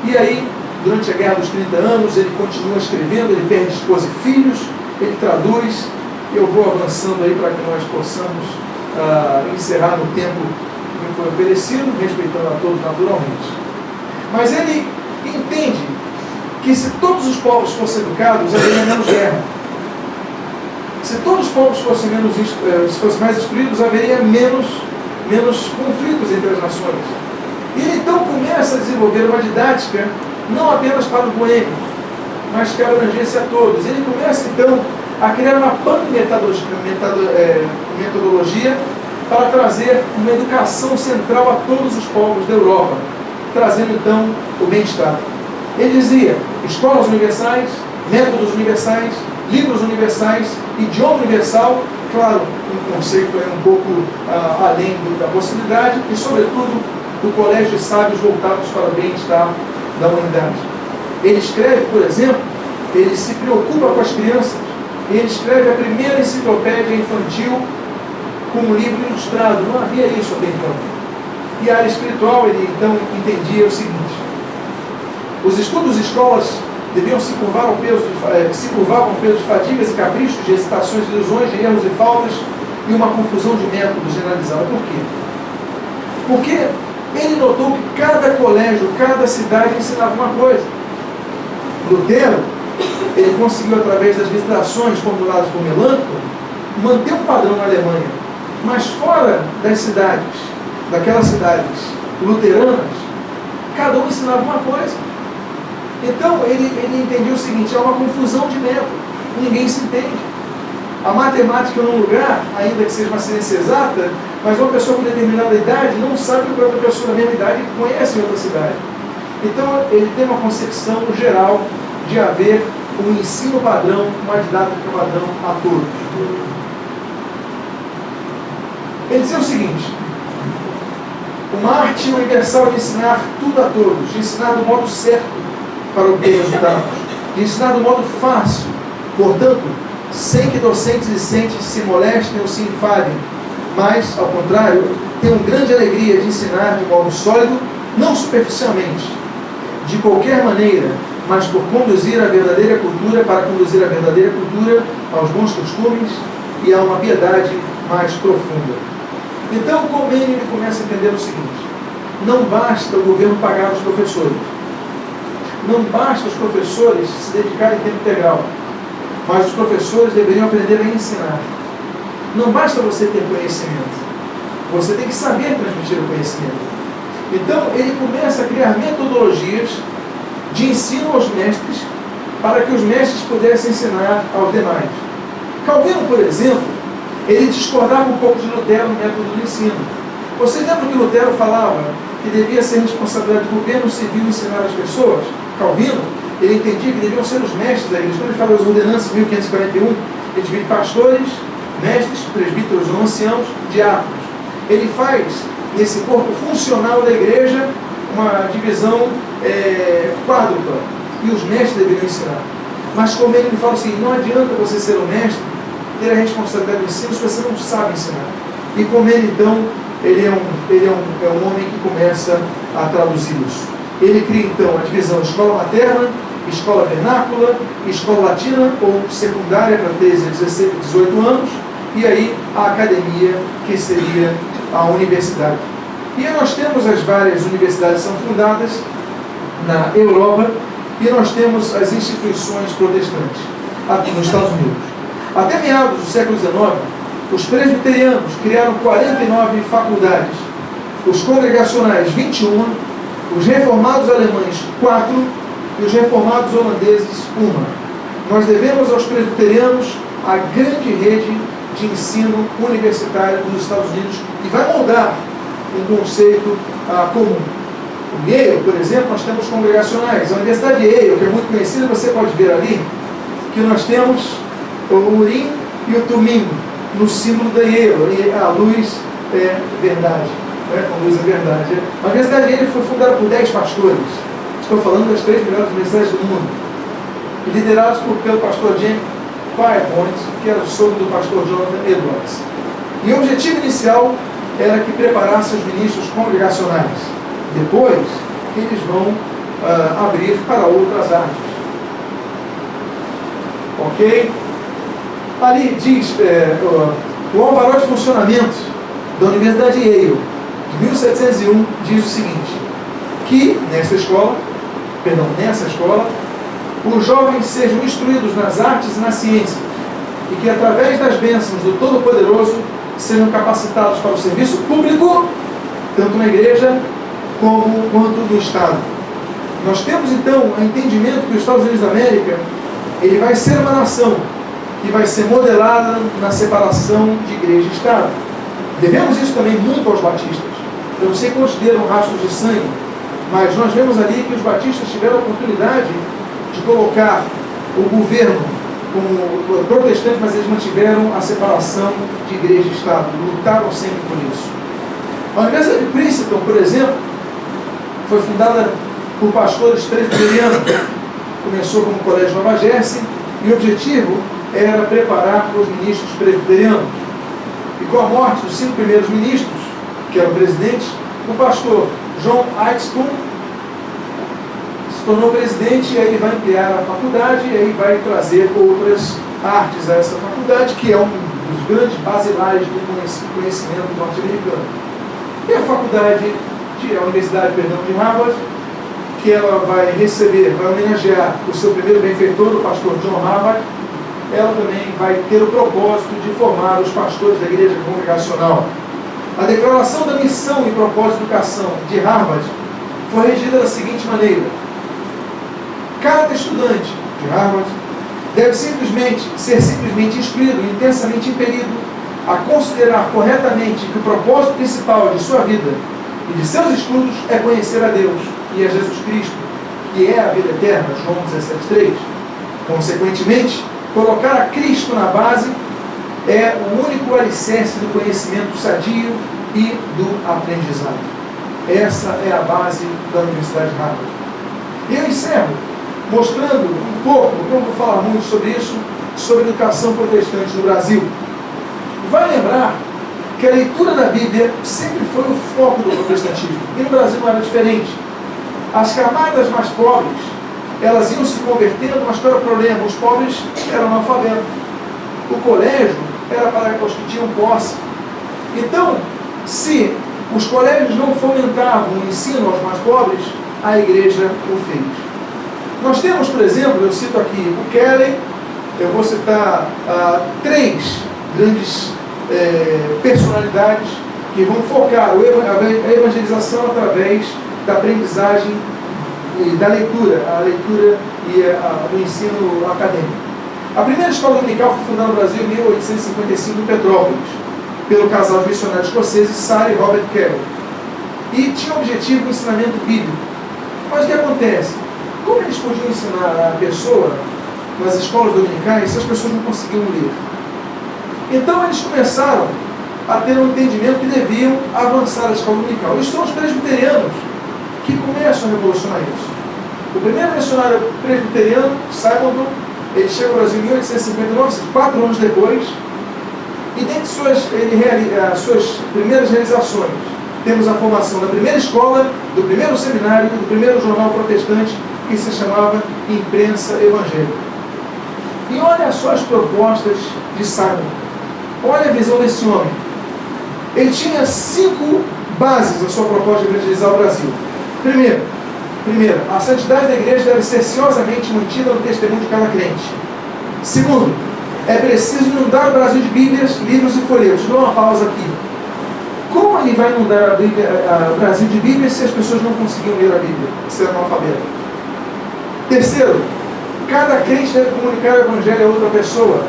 E aí, durante a Guerra dos 30 Anos, ele continua escrevendo, ele perde esposa e filhos, ele traduz. Eu vou avançando aí para que nós possamos encerrar no tempo que foi oferecido, respeitando a todos naturalmente. Mas ele entende que se todos os povos fossem educados, haveria menos guerra. Se todos os povos fossem mais instruídos, haveria menos conflitos entre as nações. E ele então começa a desenvolver uma didática, não apenas para os boêmios, mas que abrangesse a todos. Ele começa então a criar uma metodologia para trazer uma educação central a todos os povos da Europa, trazendo então o bem-estar. Ele dizia: escolas universais, métodos universais, livros universais, idioma universal, claro, um conceito um pouco além da possibilidade, e sobretudo o colégio de sábios voltados para o bem-estar da humanidade. Ele escreve, por exemplo, ele se preocupa com as crianças, ele escreve a primeira enciclopédia infantil com um livro ilustrado. Não havia isso até então. E a área espiritual, ele então entendia o seguinte: os estudos de escolas deviam se curvar ao peso de fadigas e caprichos, de hesitações, de ilusões, de erros e faltas, e uma confusão de métodos generalizada. Por quê? Porque ele notou que cada colégio, cada cidade ensinava uma coisa. Lutero, ele conseguiu, através das visitações formuladas por Melanchthon, manter um padrão na Alemanha. Mas fora das cidades, daquelas cidades luteranas, cada um ensinava uma coisa. Então ele entendeu o seguinte: é uma confusão de método, ninguém se entende. A matemática num lugar, ainda que seja uma ciência exata, mas uma pessoa com determinada idade não sabe o que outra pessoa da mesma idade conhece em outra cidade. Então ele tem uma concepção geral de haver um ensino padrão, uma didática padrão a todos. Ele dizia o seguinte: uma arte universal de ensinar tudo a todos, de ensinar do modo certo para obter resultados, de ensinar do modo fácil, portanto, sem que docentes e discentes se molestem ou se enfadem, mas, ao contrário, tenham grande alegria de ensinar de modo sólido, não superficialmente, de qualquer maneira, mas por conduzir a verdadeira cultura, para conduzir a verdadeira cultura aos bons costumes e a uma piedade mais profunda. Então, Comênio ele começa a entender o seguinte: não basta o governo pagar os professores, não basta os professores se dedicarem em tempo integral, mas os professores deveriam aprender a ensinar. Não basta você ter conhecimento, você tem que saber transmitir o conhecimento. Então, ele começa a criar metodologias de ensino aos mestres, para que os mestres pudessem ensinar aos demais. Calvino, por exemplo, ele discordava um pouco de Lutero no método do ensino. Vocês lembram que Lutero falava que devia ser responsabilidade do governo civil ensinar as pessoas? Calvino, ele entendia que deviam ser os mestres da igreja. Quando ele fala das ordenanças 1541, ele divide pastores, mestres, presbíteros ou anciãos, diáconos. Ele faz, nesse corpo funcional da igreja, uma divisão quádrupla. E os mestres deveriam ensinar. Mas como ele fala assim, não adianta você ser o mestre, ter a responsabilidade do ensino se você não sabe ensinar. E como ele, então, ele é um homem que começa a traduzir isso. Ele cria, então, a divisão escola materna, escola vernácula, escola latina ou secundária para 13 a 16, 18 anos, e aí a academia, que seria a universidade. E aí nós temos as várias universidades que são fundadas na Europa, e nós temos as instituições protestantes aqui nos Estados Unidos. Até meados do século XIX, os presbiterianos criaram 49 faculdades, os congregacionais 21, os reformados alemães 4 e os reformados holandeses 1. Nós devemos aos presbiterianos a grande rede de ensino universitário dos Estados Unidos, que vai moldar um conceito comum. O Yale, por exemplo, nós temos congregacionais. A Universidade de Yale, que é muito conhecida, você pode ver ali, que nós temos o Urim e o Tumim no símbolo da Yale, e a luz é verdade. A luz é verdade. A Universidade de Yale foi fundada por 10 pastores. Estou falando das 3 melhores universidades do mundo. E liderados pelo pastor James Pierpont, que era o sogro do pastor Jonathan Edwards. E o objetivo inicial era que preparasse os ministros congregacionais. Depois, eles vão abrir para outras áreas. Ok? Ali diz, o alvará de funcionamento da Universidade de Yale, de 1701, diz o seguinte, que nessa escola, os jovens sejam instruídos nas artes e na ciência, e que através das bênçãos do Todo-Poderoso sejam capacitados para o serviço público, tanto na igreja quanto no Estado. Nós temos então o entendimento que os Estados Unidos da América ele vai ser uma nação que vai ser modelada na separação de igreja e Estado. Devemos isso também muito aos batistas. Eu não sei quantos deram rastros de sangue, mas nós vemos ali que os batistas tiveram a oportunidade de colocar o governo como protestante, mas eles mantiveram a separação de igreja e Estado, lutaram sempre por isso. A Universidade de Princeton, por exemplo, foi fundada por pastores presbiterianos. Começou como Colégio Nova Jersey e o objetivo era preparar os ministros presbiterianos. E com a morte dos 5 primeiros ministros, que eram presidentes, o pastor John Eichspoon se tornou presidente e aí ele vai ampliar a faculdade e aí vai trazer outras artes a essa faculdade, que é um dos grandes basilares do conhecimento norte-americano. E a Universidade de Harvard, que ela vai homenagear o seu primeiro benfeitor, o pastor John Harvard. Ela também vai ter o propósito de formar os pastores da igreja congregacional. A declaração da missão e propósito de educação de Harvard foi regida da seguinte maneira: cada estudante de Harvard deve ser simplesmente instruído e intensamente impelido a considerar corretamente que o propósito principal de sua vida e de seus estudos é conhecer a Deus e a Jesus Cristo, que é a vida eterna, João 17,3. Consequentemente, colocar a Cristo na base é o único alicerce do conhecimento sadio e do aprendizado. Essa é a base da Universidade de Harvard. E eu encerro mostrando um pouco, não vou falar muito sobre isso, sobre a educação protestante no Brasil. Vai lembrar que a leitura da Bíblia sempre foi o foco do protestantismo. E no Brasil não era diferente. As camadas mais pobres, elas iam se convertendo, mas qual era o problema? Os pobres eram analfabetos. O colégio era para os que tinham posse. Então, se os colégios não fomentavam o ensino aos mais pobres, a igreja o fez. Nós temos, por exemplo, eu cito aqui o Kelly, eu vou citar 3 grandes personalidades que vão focar a evangelização através da aprendizagem da leitura, a leitura e o ensino acadêmico. A primeira escola dominical foi fundada no Brasil em 1855 em Petrópolis, pelo casal de missionários escoceses Sarah e Robert Carroll. E tinha o objetivo do ensinamento bíblico. Mas o que acontece? Como eles podiam ensinar a pessoa nas escolas dominicais se as pessoas não conseguiam ler? Então eles começaram a ter um entendimento que deviam avançar a escola dominical. E são os presbiterianos que começam a revolucionar isso. O primeiro missionário presbiteriano, Simonton, ele chega ao Brasil em 1859, 4 anos depois, e dentre suas primeiras realizações, temos a formação da primeira escola, do primeiro seminário e do primeiro jornal protestante, que se chamava Imprensa Evangélica. E olha só as propostas de Simon. Olha a visão desse homem. Ele tinha 5 bases na sua proposta de evangelizar o Brasil. Primeiro, a santidade da igreja deve ser ciosamente mantida no testemunho de cada crente. Segundo, é preciso inundar o Brasil de Bíblias, livros e folhetos. Dou uma pausa aqui. Como ele vai inundar o Brasil de Bíblias se as pessoas não conseguiam ler a Bíblia, ser analfabeto? Terceiro, cada crente deve comunicar o Evangelho a outra pessoa.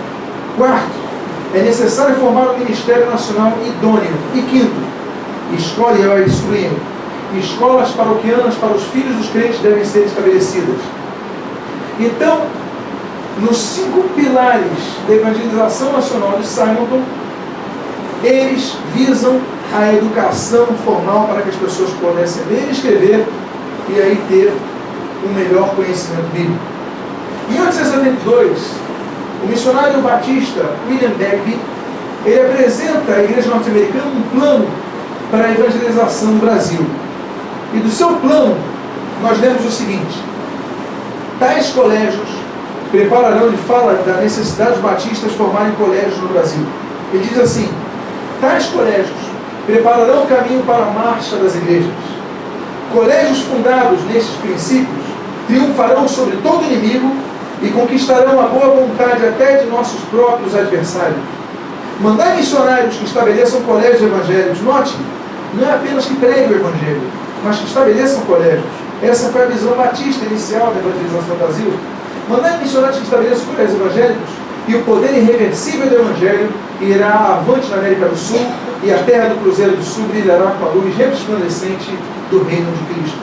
Quarto, é necessário formar um ministério nacional idôneo. E quinto, escolhe e excluindo. Escolas paroquianas para os filhos dos crentes devem ser estabelecidas. Então, nos 5 pilares da evangelização nacional de Simonton, eles visam a educação formal para que as pessoas pudessem ler e escrever e aí ter um melhor conhecimento bíblico. Em 1882, o missionário batista William Bagby, ele apresenta à igreja norte-americana um plano para a evangelização do Brasil. E do seu plano, nós lemos o seguinte: tais colégios prepararão, ele fala da necessidade dos batistas formarem colégios no Brasil. Ele diz assim: tais colégios prepararão o caminho para a marcha das igrejas. Colégios fundados nestes princípios triunfarão sobre todo inimigo e conquistarão a boa vontade até de nossos próprios adversários. Mandar missionários que estabeleçam colégios evangélicos. Note, não é apenas que preguem o evangelho, mas que estabeleçam colégios. Essa foi a visão batista inicial da evangelização do Brasil. Mandar missionários que estabeleçam colégios evangélicos, e o poder irreversível do evangelho irá avante na América do Sul, e a terra do Cruzeiro do Sul brilhará com a luz resplandecente do reino de Cristo.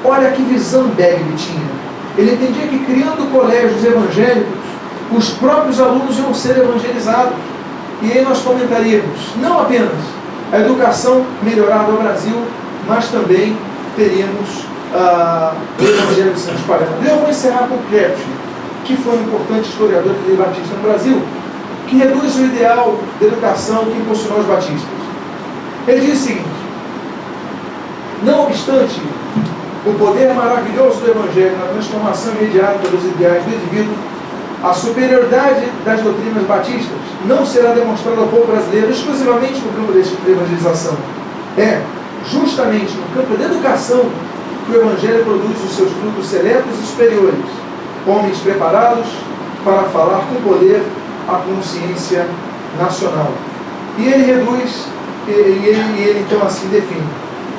Olha que visão Bagby tinha. Ele entendia que criando colégios evangélicos, os próprios alunos iam ser evangelizados. E aí nós comentaríamos, não apenas a educação melhorada no Brasil, mas também teríamos o evangelho sendo espalhado. Eu vou encerrar com Kepler, que foi um importante historiador de batista no Brasil, que reduz o ideal de educação que impulsionou os batistas. Ele diz o seguinte: não obstante o poder maravilhoso do Evangelho na transformação imediata dos ideais do indivíduo, a superioridade das doutrinas batistas não será demonstrada ao povo brasileiro exclusivamente no campo da evangelização. É justamente no campo da educação que o Evangelho produz os seus frutos seletos e superiores, homens preparados para falar com poder a consciência nacional. E ele reduz, e ele então assim define.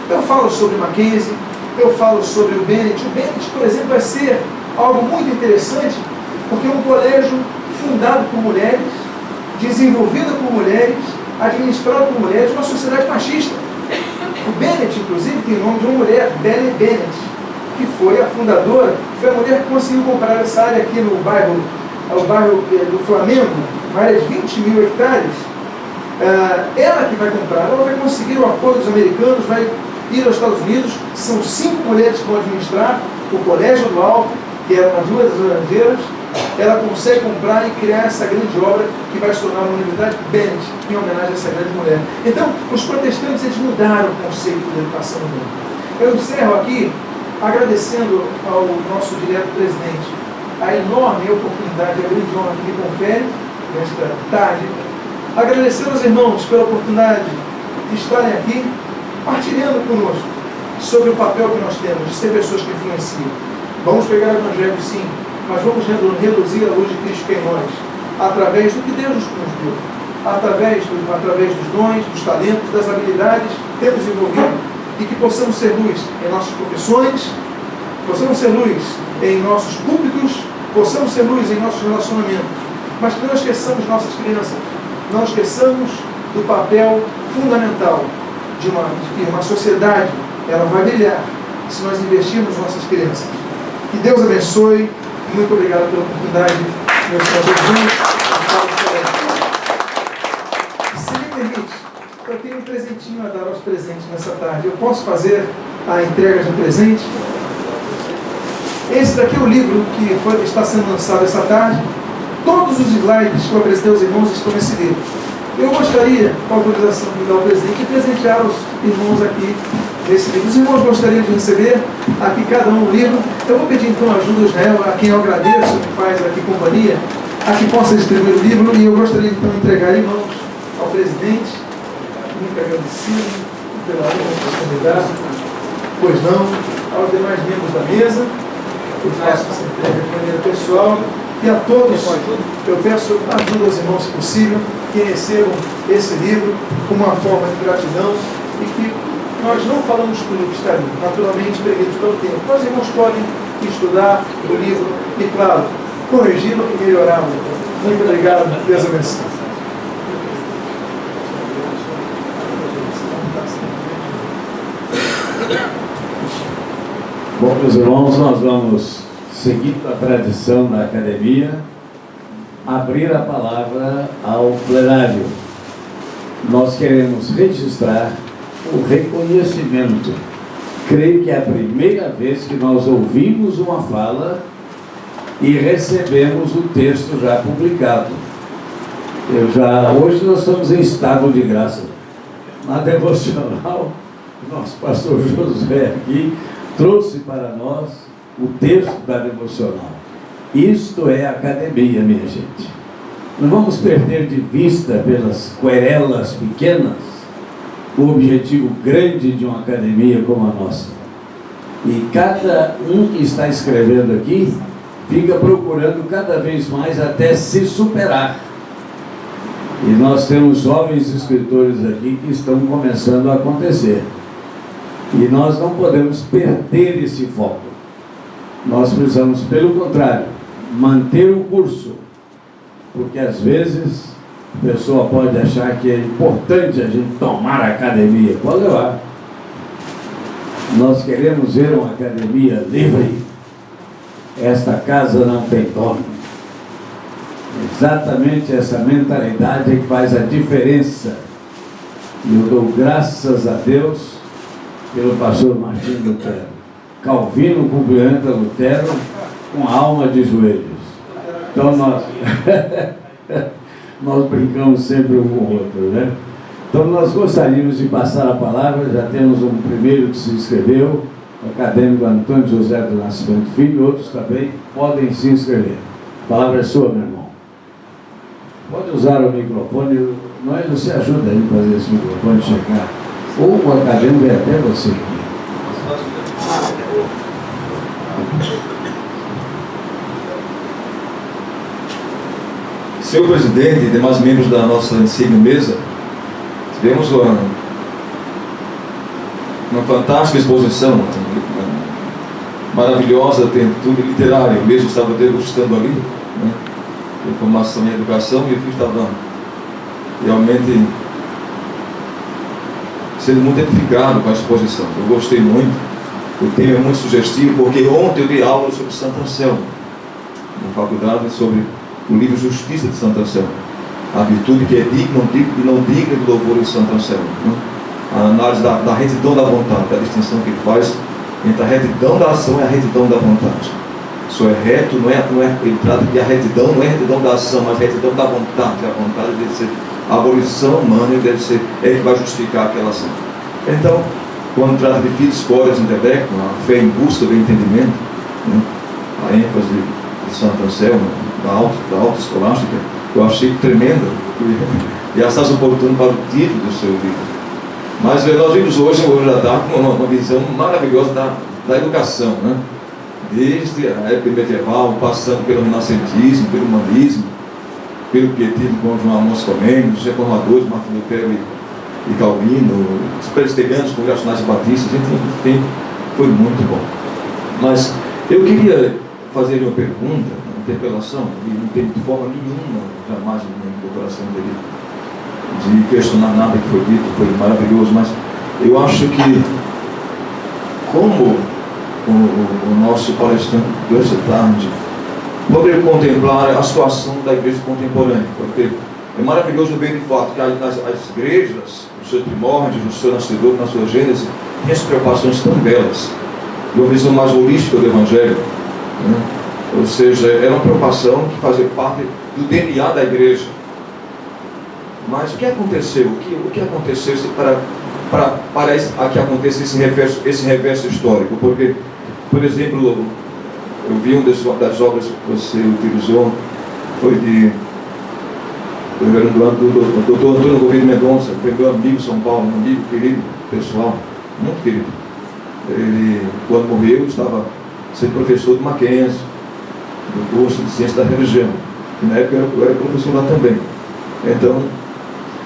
Eu falo sobre Mackenzie, eu falo sobre o Bennett. O Bennett, por exemplo, vai ser algo muito interessante, porque é um colégio fundado por mulheres, desenvolvido por mulheres, administrado por mulheres, uma sociedade machista. O Bennett, inclusive, tem o nome de uma mulher, Belle Bennett, que foi a fundadora, foi a mulher que conseguiu comprar essa área aqui no bairro, o bairro do Flamengo, uma área de 20 mil hectares. Ela que vai comprar, ela vai conseguir o apoio dos americanos, vai ir aos Estados Unidos. São 5 mulheres que vão administrar o Colégio do Alto, que era nas Ruas das Laranjeiras. Ela consegue comprar e criar essa grande obra que vai se tornar uma Universidade Bennett, em homenagem a essa grande mulher. Então, os protestantes, eles mudaram o conceito da educação no mundo. Eu encerro aqui agradecendo ao nosso direto presidente a enorme oportunidade, a grande honra que me confere nesta tarde. Agradecer aos irmãos pela oportunidade de estarem aqui partilhando conosco sobre o papel que nós temos de ser pessoas que influenciam. Vamos pegar o Evangelho, sim, mas vamos reduzir a luz de Cristo em nós, através do que Deus nos deu, através dos dons, dos talentos, das habilidades que temos envolvido, e que possamos ser luz em nossas profissões, possamos ser luz em nossos púlpitos, possamos ser luz em nossos relacionamentos, mas que não esqueçamos nossas crianças, não esqueçamos do papel fundamental de que uma sociedade ela vai brilhar se nós investirmos nossas crianças. Que Deus abençoe. Muito obrigado pela oportunidade, meus irmãos. Se me permite, eu tenho um presentinho a dar aos presentes nessa tarde. Eu posso fazer a entrega de um presente? Esse daqui é o livro que está sendo lançado essa tarde. Todos os slides que eu apresentei aos irmãos estão nesse livro. Eu gostaria, com a autorização de dar ao presidente, de presentear os irmãos aqui nesse livro. Os irmãos gostariam de receber aqui cada um livro. Eu vou pedir então ajuda a Israel, a quem eu agradeço, que faz aqui companhia, a que possa distribuir o livro, e eu gostaria então de entregar em mãos ao presidente, muito agradecido pela oportunidade, pois não, aos demais membros da mesa, que façam essa entrega de maneira pessoal, e a todos eu peço ajuda aos irmãos, se possível, que recebam esse livro como uma forma de gratidão, e que nós não falamos tudo que está ali, naturalmente preguidos pelo tempo. Mas os irmãos podem estudar o livro e, claro, corrigi-lo e melhorá-lo. Muito obrigado, Deus abençoe. Bom, meus irmãos, nós vamos, seguindo a tradição da academia, abrir a palavra ao plenário. Nós queremos registrar o reconhecimento. Creio que é a primeira vez que nós ouvimos uma fala e recebemos o texto já publicado. Hoje nós estamos em estado de graça. Na devocional, o nosso pastor Josué aqui trouxe para nós o texto da devocional. Isto é academia, minha gente. Não vamos perder de vista pelas querelas pequenas o objetivo grande de uma academia como a nossa. E cada um que está escrevendo aqui fica procurando cada vez mais até se superar. E nós temos jovens escritores aqui que estão começando a acontecer. E nós não podemos perder esse foco. Nós precisamos, pelo contrário, manter o curso. Porque às vezes a pessoa pode achar que é importante a gente tomar a academia. Pode levar. Nós queremos ver uma academia livre. Esta casa não tem dono. Exatamente essa mentalidade é que faz a diferença. E eu dou graças a Deus pelo pastor Martim Lutero. Calvino cumprimenta Lutero com a alma de joelhos. Então nós brincamos sempre um com o outro, né? Então nós gostaríamos de passar a palavra. Já temos um primeiro que se inscreveu, o acadêmico Antônio José do Nascimento Filho. Outros também podem se inscrever. A palavra é sua, meu irmão. Pode usar o microfone. Nós você ajuda aí a fazer esse microfone chegar. Ou o acadêmico é até você aqui. Senhor presidente e demais membros da nossa insigne mesa, tivemos uma fantástica exposição, maravilhosa, tudo literário. Eu mesmo estava degustando ali, né? Informação e educação, e eu estava realmente sendo muito edificado com a exposição. Eu gostei muito, o tema é muito sugestivo, porque ontem eu dei aula sobre Santo Anselmo, na faculdade, sobre o livro Justiça de Santo Anselmo, a virtude que é digna e não digna do louvor de Santo Anselmo, né? A análise da retidão da vontade, a distinção que ele faz entre a retidão da ação e a retidão da vontade. Só é reto, não é, ele trata que a retidão não é retidão da ação, mas retidão da vontade. A vontade deve ser a abolição humana, e deve ser ele que vai justificar aquela ação. Então, quando trata de fides cores intelectum, a fé em busca do entendimento, né? A ênfase de Santo Anselmo, da alta escolástica, eu achei tremenda, e achava oportuno para o título do seu livro. Mas nós vimos hoje à tarde uma visão maravilhosa da educação, né? Desde a época medieval, passando pelo renascentismo, pelo humanismo, pelo pietismo com João Afonso Comênios, os reformadores, Martim Lutero e Calvino, os presbiterianos, congregacionais e batistas. Foi muito bom. Mas eu queria fazer uma pergunta, uma interpelação, e não tem de forma nenhuma, jamais no coração dele, de questionar nada que foi dito, foi maravilhoso, mas eu acho que, como o nosso palestrante dessa tarde, poder contemplar a situação da igreja contemporânea, porque é maravilhoso ver de fato que as igrejas, nos seus primórdios, no seu nascedor, na sua gênese, têm as preocupações tão belas, de uma visão mais holística do Evangelho, né? Ou seja, era uma preocupação que fazia parte do DNA da igreja. Mas o que aconteceu? O que aconteceu para que acontecesse esse reverso histórico? Porque, por exemplo, eu vi uma das obras que você utilizou, foi do Dr. Antônio Gouveia Mendonça, que foi meu amigo São Paulo, um amigo querido, pessoal, muito querido. Ele, quando morreu, estava sendo professor do Mackenzie, do curso de Ciência da Religião. E na época eu era professor lá também. Então,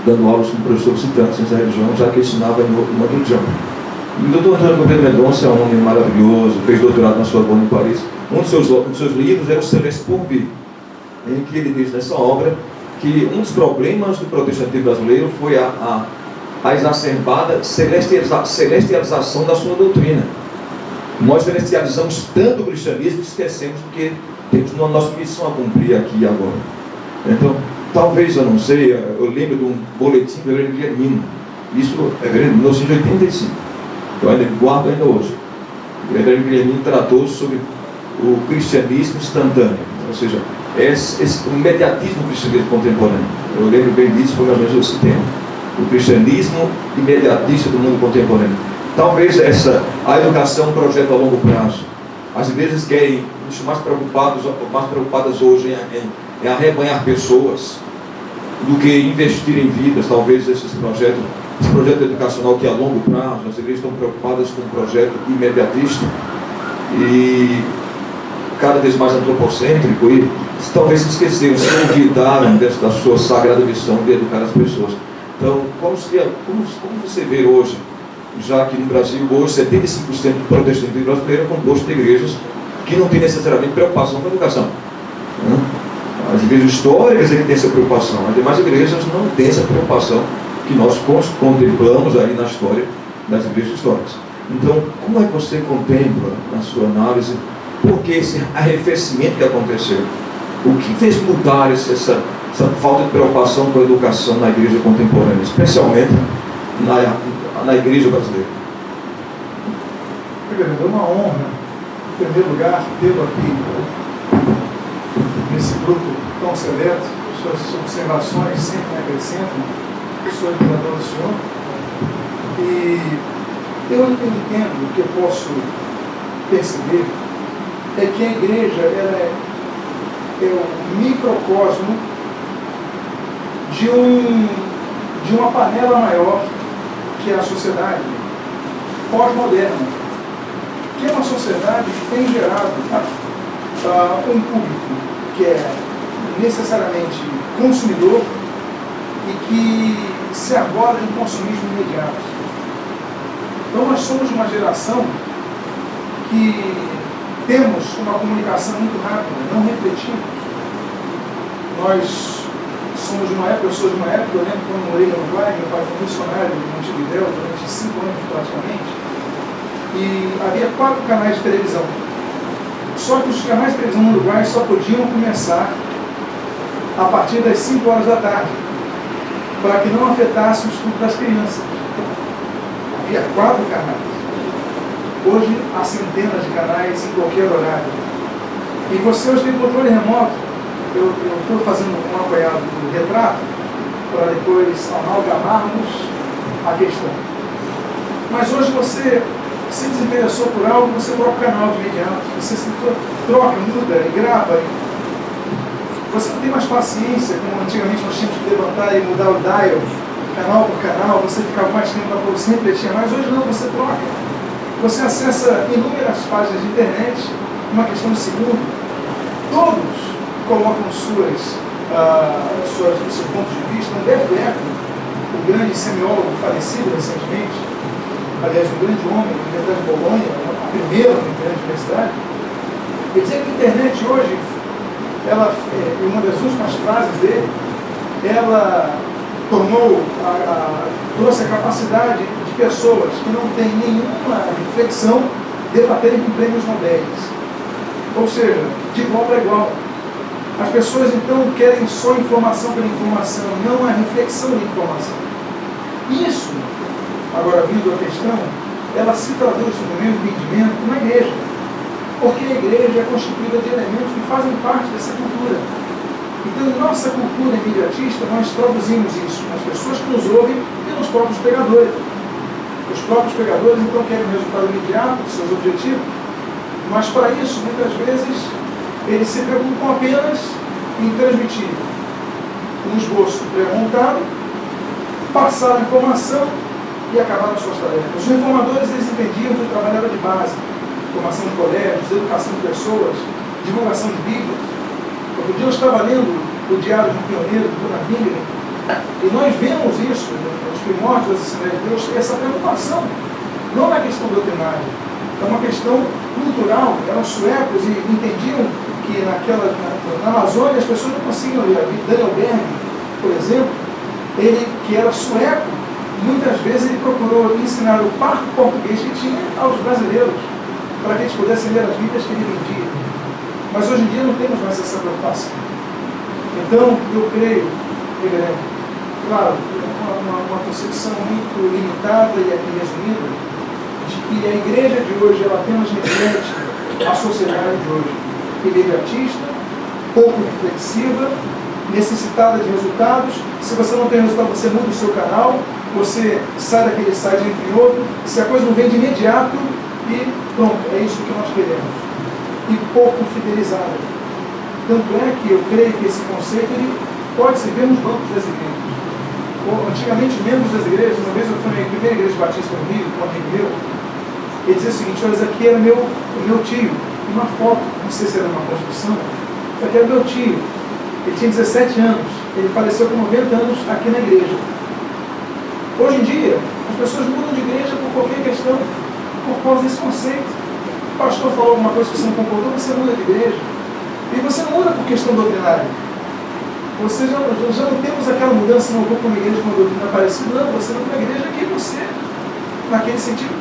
dando aulas como professor visitante de Ciência da Religião, já que ensinava em uma religião. E o Dr. Antônio Gouveia Mendonça é um homem maravilhoso, fez doutorado na Sorbonne em Paris. Um dos seus livros é o Celeste Porvir, em que ele diz nessa obra que um dos problemas do protestantismo brasileiro foi a exacerbada celestialização da sua doutrina. Nós celestializamos tanto o cristianismo que esquecemos do que temos uma nossa missão a cumprir aqui e agora. Então, talvez, eu não sei, eu lembro de um boletim do Reverendo Guilhermino, isso é de 1985, eu ainda guardo ainda hoje. O Reverendo Guilhermino tratou sobre o cristianismo instantâneo, ou seja, o imediatismo do cristianismo contemporâneo. Eu lembro bem disso, foi mais ou menos esse tema. O cristianismo imediatista do mundo contemporâneo. Talvez a educação é um projeto a longo prazo. As igrejas querem, estão mais preocupadas hoje em arrebanhar pessoas do que investir em vidas. Talvez esse projeto educacional que é a longo prazo, as igrejas estão preocupadas com um projeto imediatista e cada vez mais antropocêntrico, e talvez se esqueceram, se olvidaram da sua sagrada missão de educar as pessoas. Então, como você vê hoje, já que no Brasil hoje 75% do protestantismo brasileiro é composto de igrejas que não tem necessariamente preocupação com a educação, né? As igrejas históricas é que têm essa preocupação, as demais igrejas não têm essa preocupação que nós contemplamos aí na história das igrejas históricas. Então, como é que você contempla na sua análise por que esse arrefecimento que aconteceu? O que fez mudar essa falta de preocupação com a educação na igreja contemporânea, especialmente na igreja brasileira? Reverendo, é uma honra, em primeiro lugar, tê-lo aqui nesse grupo tão seleto. Suas observações sempre me acrescentam, sou admirador do senhor, e eu entendo, o que eu posso perceber é que a igreja ela é o microcosmo de uma panela maior, que é a sociedade pós-moderna, que é uma sociedade que tem gerado um público que é necessariamente consumidor e que se aborda em consumismo imediato. Então nós somos uma geração que temos uma comunicação muito rápida, não refletimos. Nós somos de uma época, eu sou de uma época, eu lembro quando morei no Uruguai, meu pai foi funcionário em Montevidéu durante 5 anos praticamente, e havia 4 canais de televisão. Só que os canais de televisão no Uruguai só podiam começar a partir das 5 horas da tarde, para que não afetasse o estudo das crianças. Havia 4 canais. Hoje há centenas de canais em qualquer horário. E você hoje tem controle remoto. Eu estou fazendo um apanhado do retrato para depois amalgamarmos a questão. Mas hoje você se desinteressou por algo, você troca o canal de imediato. Você se troca, muda e grava. Você não tem mais paciência, como antigamente nós tínhamos que levantar e mudar o dial, canal por canal, você ficava mais tempo para você refletir, mas hoje não, você troca. Você acessa inúmeras páginas de internet, uma questão de segundo. Todos colocam seus pontos de vista. Humberto Eco, o grande semiólogo falecido recentemente, aliás, um grande homem, Universidade de Bolonha, primeira grande universidade, ele dizia que a internet hoje, ela, uma das últimas frases dele, ela trouxe a capacidade de pessoas que não têm nenhuma reflexão debaterem com prêmios Nobel. Ou seja, de igual para igual. As pessoas então querem só informação pela informação, não a reflexão da informação. Isso, agora vindo a questão, ela se traduz no meu entendimento na igreja. Porque a igreja é constituída de elementos que fazem parte dessa cultura. Então, em nossa cultura imediatista, nós traduzimos isso nas pessoas que nos ouvem e nos próprios pregadores. Os próprios pregadores, então, querem o resultado imediato dos seus objetivos, mas para isso, muitas vezes, eles se preocupam apenas em transmitir um esboço pré-montado, passar a informação e acabar as suas tarefas. Os reformadores, eles entendiam que o trabalho era de base, formação de colégios, educação de pessoas, divulgação de Bíblias. Outro dia eu estava lendo o Diário de um Pioneiro, do Dona Bingham, e nós vemos isso nos primórdios das Assembleias de Deus, essa preocupação, não na questão doutrinária, é uma questão cultural. Eram suecos e entendiam que na Amazônia as pessoas não conseguiam ler. Daniel Berg, por exemplo, ele que era sueco, muitas vezes ele procurou ensinar o parco português que tinha aos brasileiros, para que eles pudessem ler as Bíblias que ele vendia. Mas hoje em dia não temos mais essa preocupação. Então, eu creio, reverendo, claro, uma concepção muito limitada e aqui resumida, de que a igreja de hoje ela apenas reflete a sociedade de hoje, imediatista, pouco reflexiva, necessitada de resultados. Se você não tem resultado, você muda o seu canal, você sai daquele site entre outro. Se a coisa não vem de imediato, e pronto, é isso que nós queremos. E pouco fidelizada. Tanto é que eu creio que esse conceito ele pode se ver nos bancos das igrejas. Antigamente, os membros das igrejas, uma vez eu fui na primeira igreja batista no Rio, com um amigo meu, ele dizia o seguinte: olha, esse aqui era meu tio. Uma foto, não sei se era uma construção, isso aqui era meu tio. Ele tinha 17 anos, ele faleceu com 90 anos aqui na igreja. Hoje em dia, as pessoas mudam de igreja por qualquer questão, por causa desse conceito. O pastor falou alguma coisa que você não concordou, você muda de igreja. E você não muda por questão doutrinária. Você já não temos aquela mudança, não vou para uma igreja com uma doutrina parecida, não. Você vai para uma igreja que você, naquele sentido,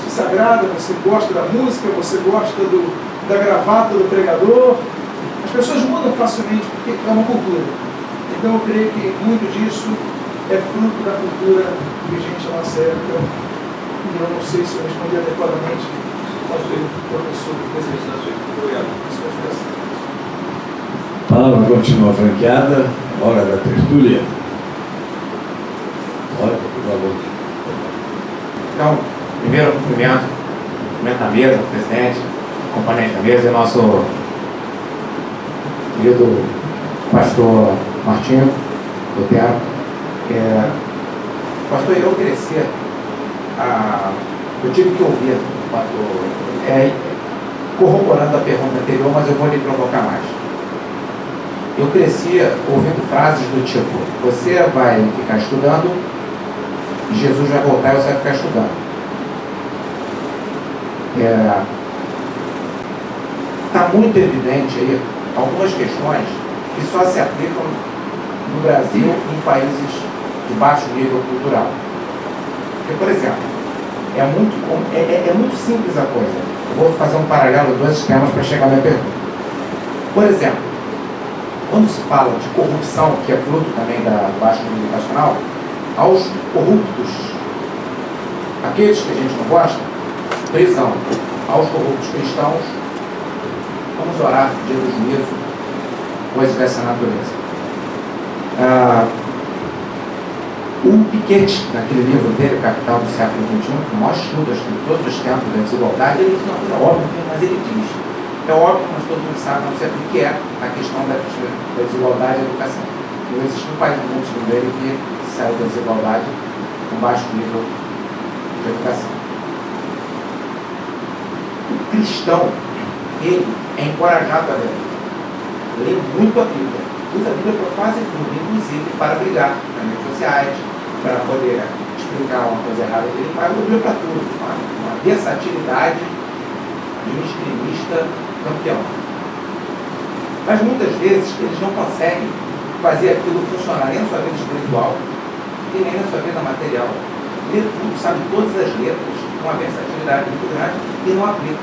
se agrada, você gosta da música, você gosta da gravata do pregador. As pessoas mudam facilmente porque é uma cultura. Então eu creio que muito disso é fruto da cultura vigente na nossa época. E eu não sei se eu respondi adequadamente ao professor do A palavra continua franqueada, hora da tertúlia. Hora, por favor. Então, primeiro cumprimento a mesa, o presidente, o componente da mesa, e nosso querido pastor Martinho Lutero. Pastor, eu cresci, eu tive que ouvir, corroborando a pergunta anterior, mas eu vou lhe provocar mais. Eu crescia ouvindo frases do tipo: você vai ficar estudando, Jesus vai voltar e você vai ficar estudando. Está muito evidente aí algumas questões que só se aplicam no Brasil em países de baixo nível cultural. Porque, por exemplo, é muito simples a coisa. Eu vou fazer um paralelo, dois temas para chegar à minha pergunta. Por exemplo, quando se fala de corrupção, que é fruto também do baixo nível educacional, aos corruptos, aqueles que a gente não gosta, prisão. Aos corruptos cristãos, vamos orar, dia do juízo, coisas dessa natureza. O Piketty, naquele livro dele, Capital do século XXI, que nós estudamos todos os tempos da desigualdade, ele diz uma coisa óbvia, mas ele diz: é óbvio, mas todo mundo sabe, não sei o que é a questão da desigualdade e educação. Não existe um país do mundo, segundo ele, que saiu da desigualdade com baixo nível de educação. O cristão, ele é encorajado a ler. Lê muito a Bíblia. Usa a Bíblia para quase tudo, inclusive para brigar nas redes sociais, para poder explicar uma coisa errada. Ele faz a Bíblia para tudo. Uma versatilidade de um esgrimista campeão. Mas muitas vezes eles não conseguem fazer aquilo funcionar nem na sua vida espiritual e nem na sua vida material. Lê tudo, sabe todas as letras, com uma versatilidade muito grande e não aplica.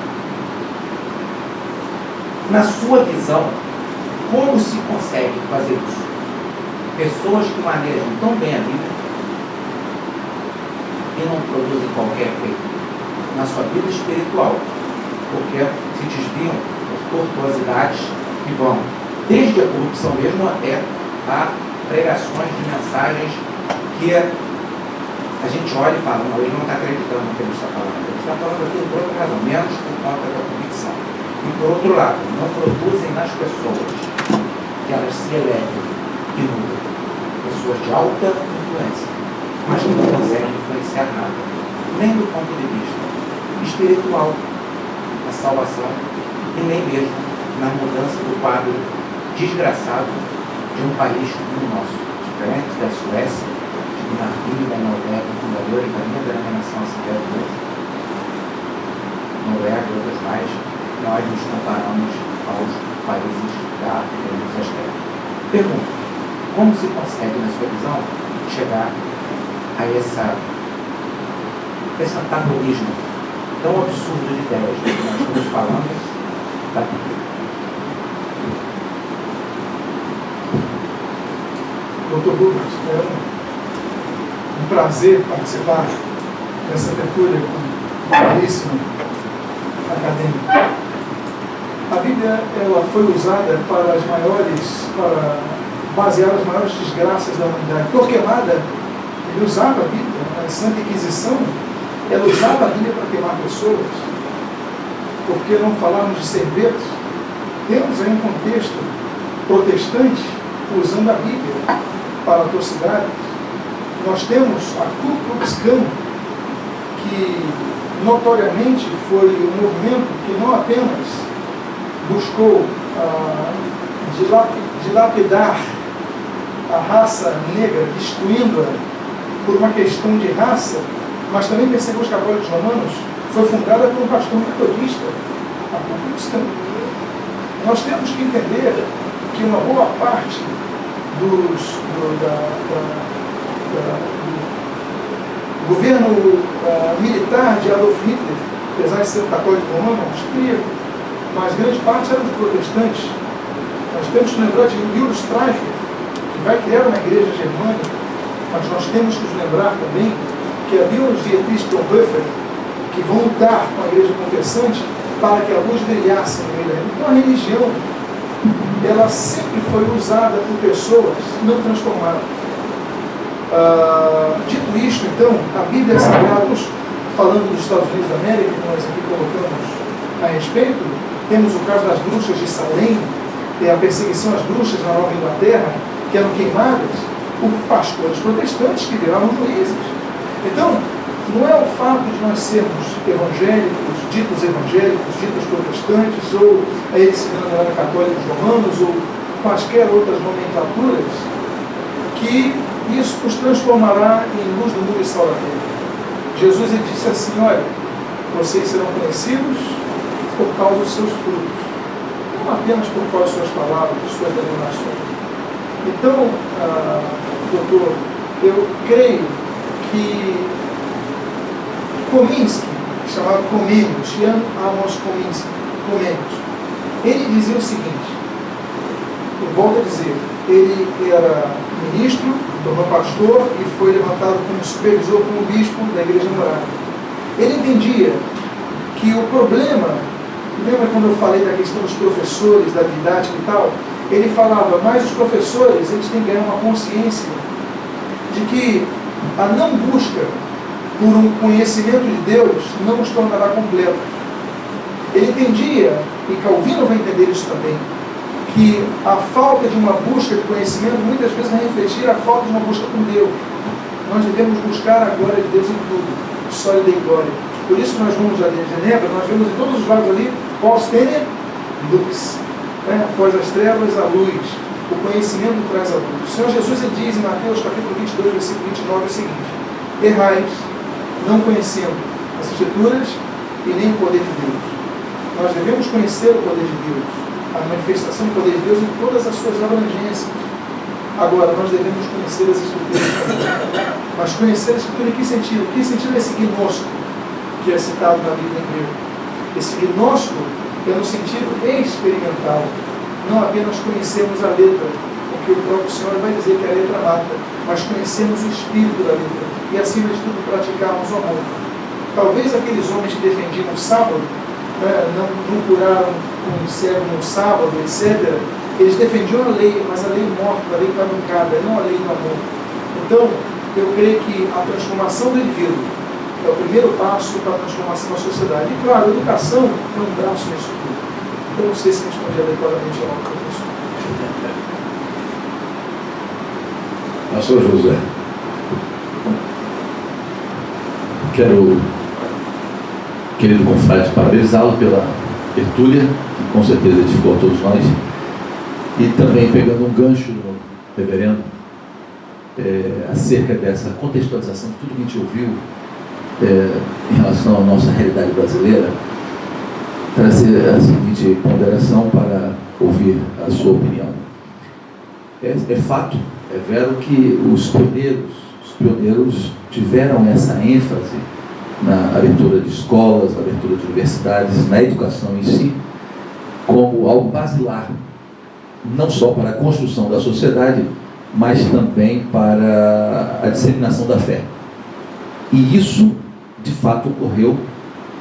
Na sua visão, como se consegue fazer isso? Pessoas que manejam tão bem a Bíblia e não produzem qualquer efeito na sua vida espiritual, porque se desviam por tortuosidades que vão desde a corrupção mesmo até a pregações de mensagens que a gente olha e fala, não, ele não está acreditando no que ele está falando. Ele está falando aquilo por outra razão, menos por conta da convicção. E por outro lado, não produzem nas pessoas que elas se elevem e mudam. Pessoas de alta influência, mas que não conseguem influenciar nada, nem do ponto de vista espiritual, na salvação, e nem mesmo na mudança do quadro desgraçado de um país como o nosso, diferente da Suécia, de Dinamarca, da Noruega, fundadora e caminho da denominação Assembleia de Deus, Noruega e outras mais, nós nos comparamos aos países da África e dos Aztecas. Pergunta: como se consegue, na sua visão, chegar a esse antagonismo tão absurdo de ideias que nós estamos falando da Bíblia? Dr. Rubens, é um prazer participar dessa tertúlia com um belíssimo acadêmico. A Bíblia ela foi usada para basear as maiores desgraças da humanidade. Torquemada, ele usava a Bíblia, a Santa Inquisição, ela usava a Bíblia para queimar pessoas. Por que não falarmos de Serveto? Temos aí um contexto protestante usando a Bíblia para atrocidades. Nós temos a Ku Klux Klan, que notoriamente foi um movimento que não apenas buscou dilapidar a raça negra, destruindo-a por uma questão de raça, mas também perseguiu os católicos romanos. Foi fundada por um pastor metodista, a Ku Klux Klan. Nós temos que entender que uma boa parte do governo militar de Adolf Hitler, apesar de ser um católico romano, austríaco, mas grande parte era dos protestantes. Nós temos que lembrar de Julius Streicher, que vai criar uma igreja germânica, mas nós temos que nos lembrar também que havia os dietistas Bonhoeffer que vão lutar com a igreja confessante para que a luz brilhasse no meio da gente. Então a religião, ela sempre foi usada por pessoas não transformadas. Dito isto, então, a Bíblia Sagrada, falando dos Estados Unidos da América, que nós aqui colocamos a respeito, temos o caso das bruxas de Salem, a perseguição às bruxas na Nova Inglaterra, que eram queimadas por pastores protestantes que viravam juízes. Então, não é o fato de nós sermos evangélicos, ditos protestantes, ou eles se denominam católicos romanos, ou quaisquer outras nomenclaturas, que isso os transformará em luz do mundo e sal da terra. Jesus ele disse assim: olha, vocês serão conhecidos por causa dos seus frutos, não apenas por causa das suas palavras, de suas denominações. Então, doutor, eu creio que Kominsky, chamado Comênios, Jan Amos Comênios, ele dizia o seguinte, eu volto a dizer, ele era ministro, tornou pastor e foi levantado como supervisor, como bispo da igreja morável. Ele entendia que o problema, lembra quando eu falei da questão dos professores, da didática e tal, ele falava, mas os professores, eles têm que ganhar uma consciência de que a não busca por um conhecimento de Deus não os tornará completos. Ele entendia, e Calvino vai entender isso também, que a falta de uma busca de conhecimento muitas vezes vai refletir a falta de uma busca por Deus. Nós devemos buscar a glória de Deus em tudo, só Ele tem glória. Por isso que nós vamos a Genebra, nós vemos em todos os lados ali, Postene Lux, após as trevas a luz, o conhecimento traz a luz. O Senhor Jesus ele diz em Mateus capítulo 22, versículo 29 o seguinte: errais, não conhecendo as Escrituras e nem o poder de Deus. Nós devemos conhecer o poder de Deus, a manifestação do poder de Deus em todas as suas abrangências. Agora, nós devemos conhecer as Escrituras também. Mas conhecer a Escritura em que sentido? Que sentido é esse gnóstico que é citado na Bíblia em grego? Esse gnóstico é no sentido experimental. Não apenas conhecemos a letra, porque o próprio Senhor vai dizer que a letra mata, mas conhecemos o espírito da letra e, acima de tudo, praticarmos o amor. Talvez aqueles homens que defendiam o sábado, não curaram um cego no sábado, etc., eles defendiam a lei, mas a lei morta, a lei caducada, não a lei do amor. Então, eu creio que a transformação do indivíduo é o primeiro passo para a transformação da sociedade. E, claro, a educação é um braço nisso tudo. Eu não sei se respondi adequadamente ao professor. Pastor José. Quero, querido confrade, parabenizá-lo pela tertúlia, que com certeza edificou a todos nós. E também pegando um gancho no reverendo, acerca dessa contextualização de tudo que a gente ouviu em relação à nossa realidade brasileira, trazer a seguinte ponderação para ouvir a sua opinião. É fato, é vero que os pioneiros tiveram essa ênfase na abertura de escolas, na abertura de universidades, na educação em si, como algo basilar, não só para a construção da sociedade, mas também para a disseminação da fé. E isso, de fato, ocorreu,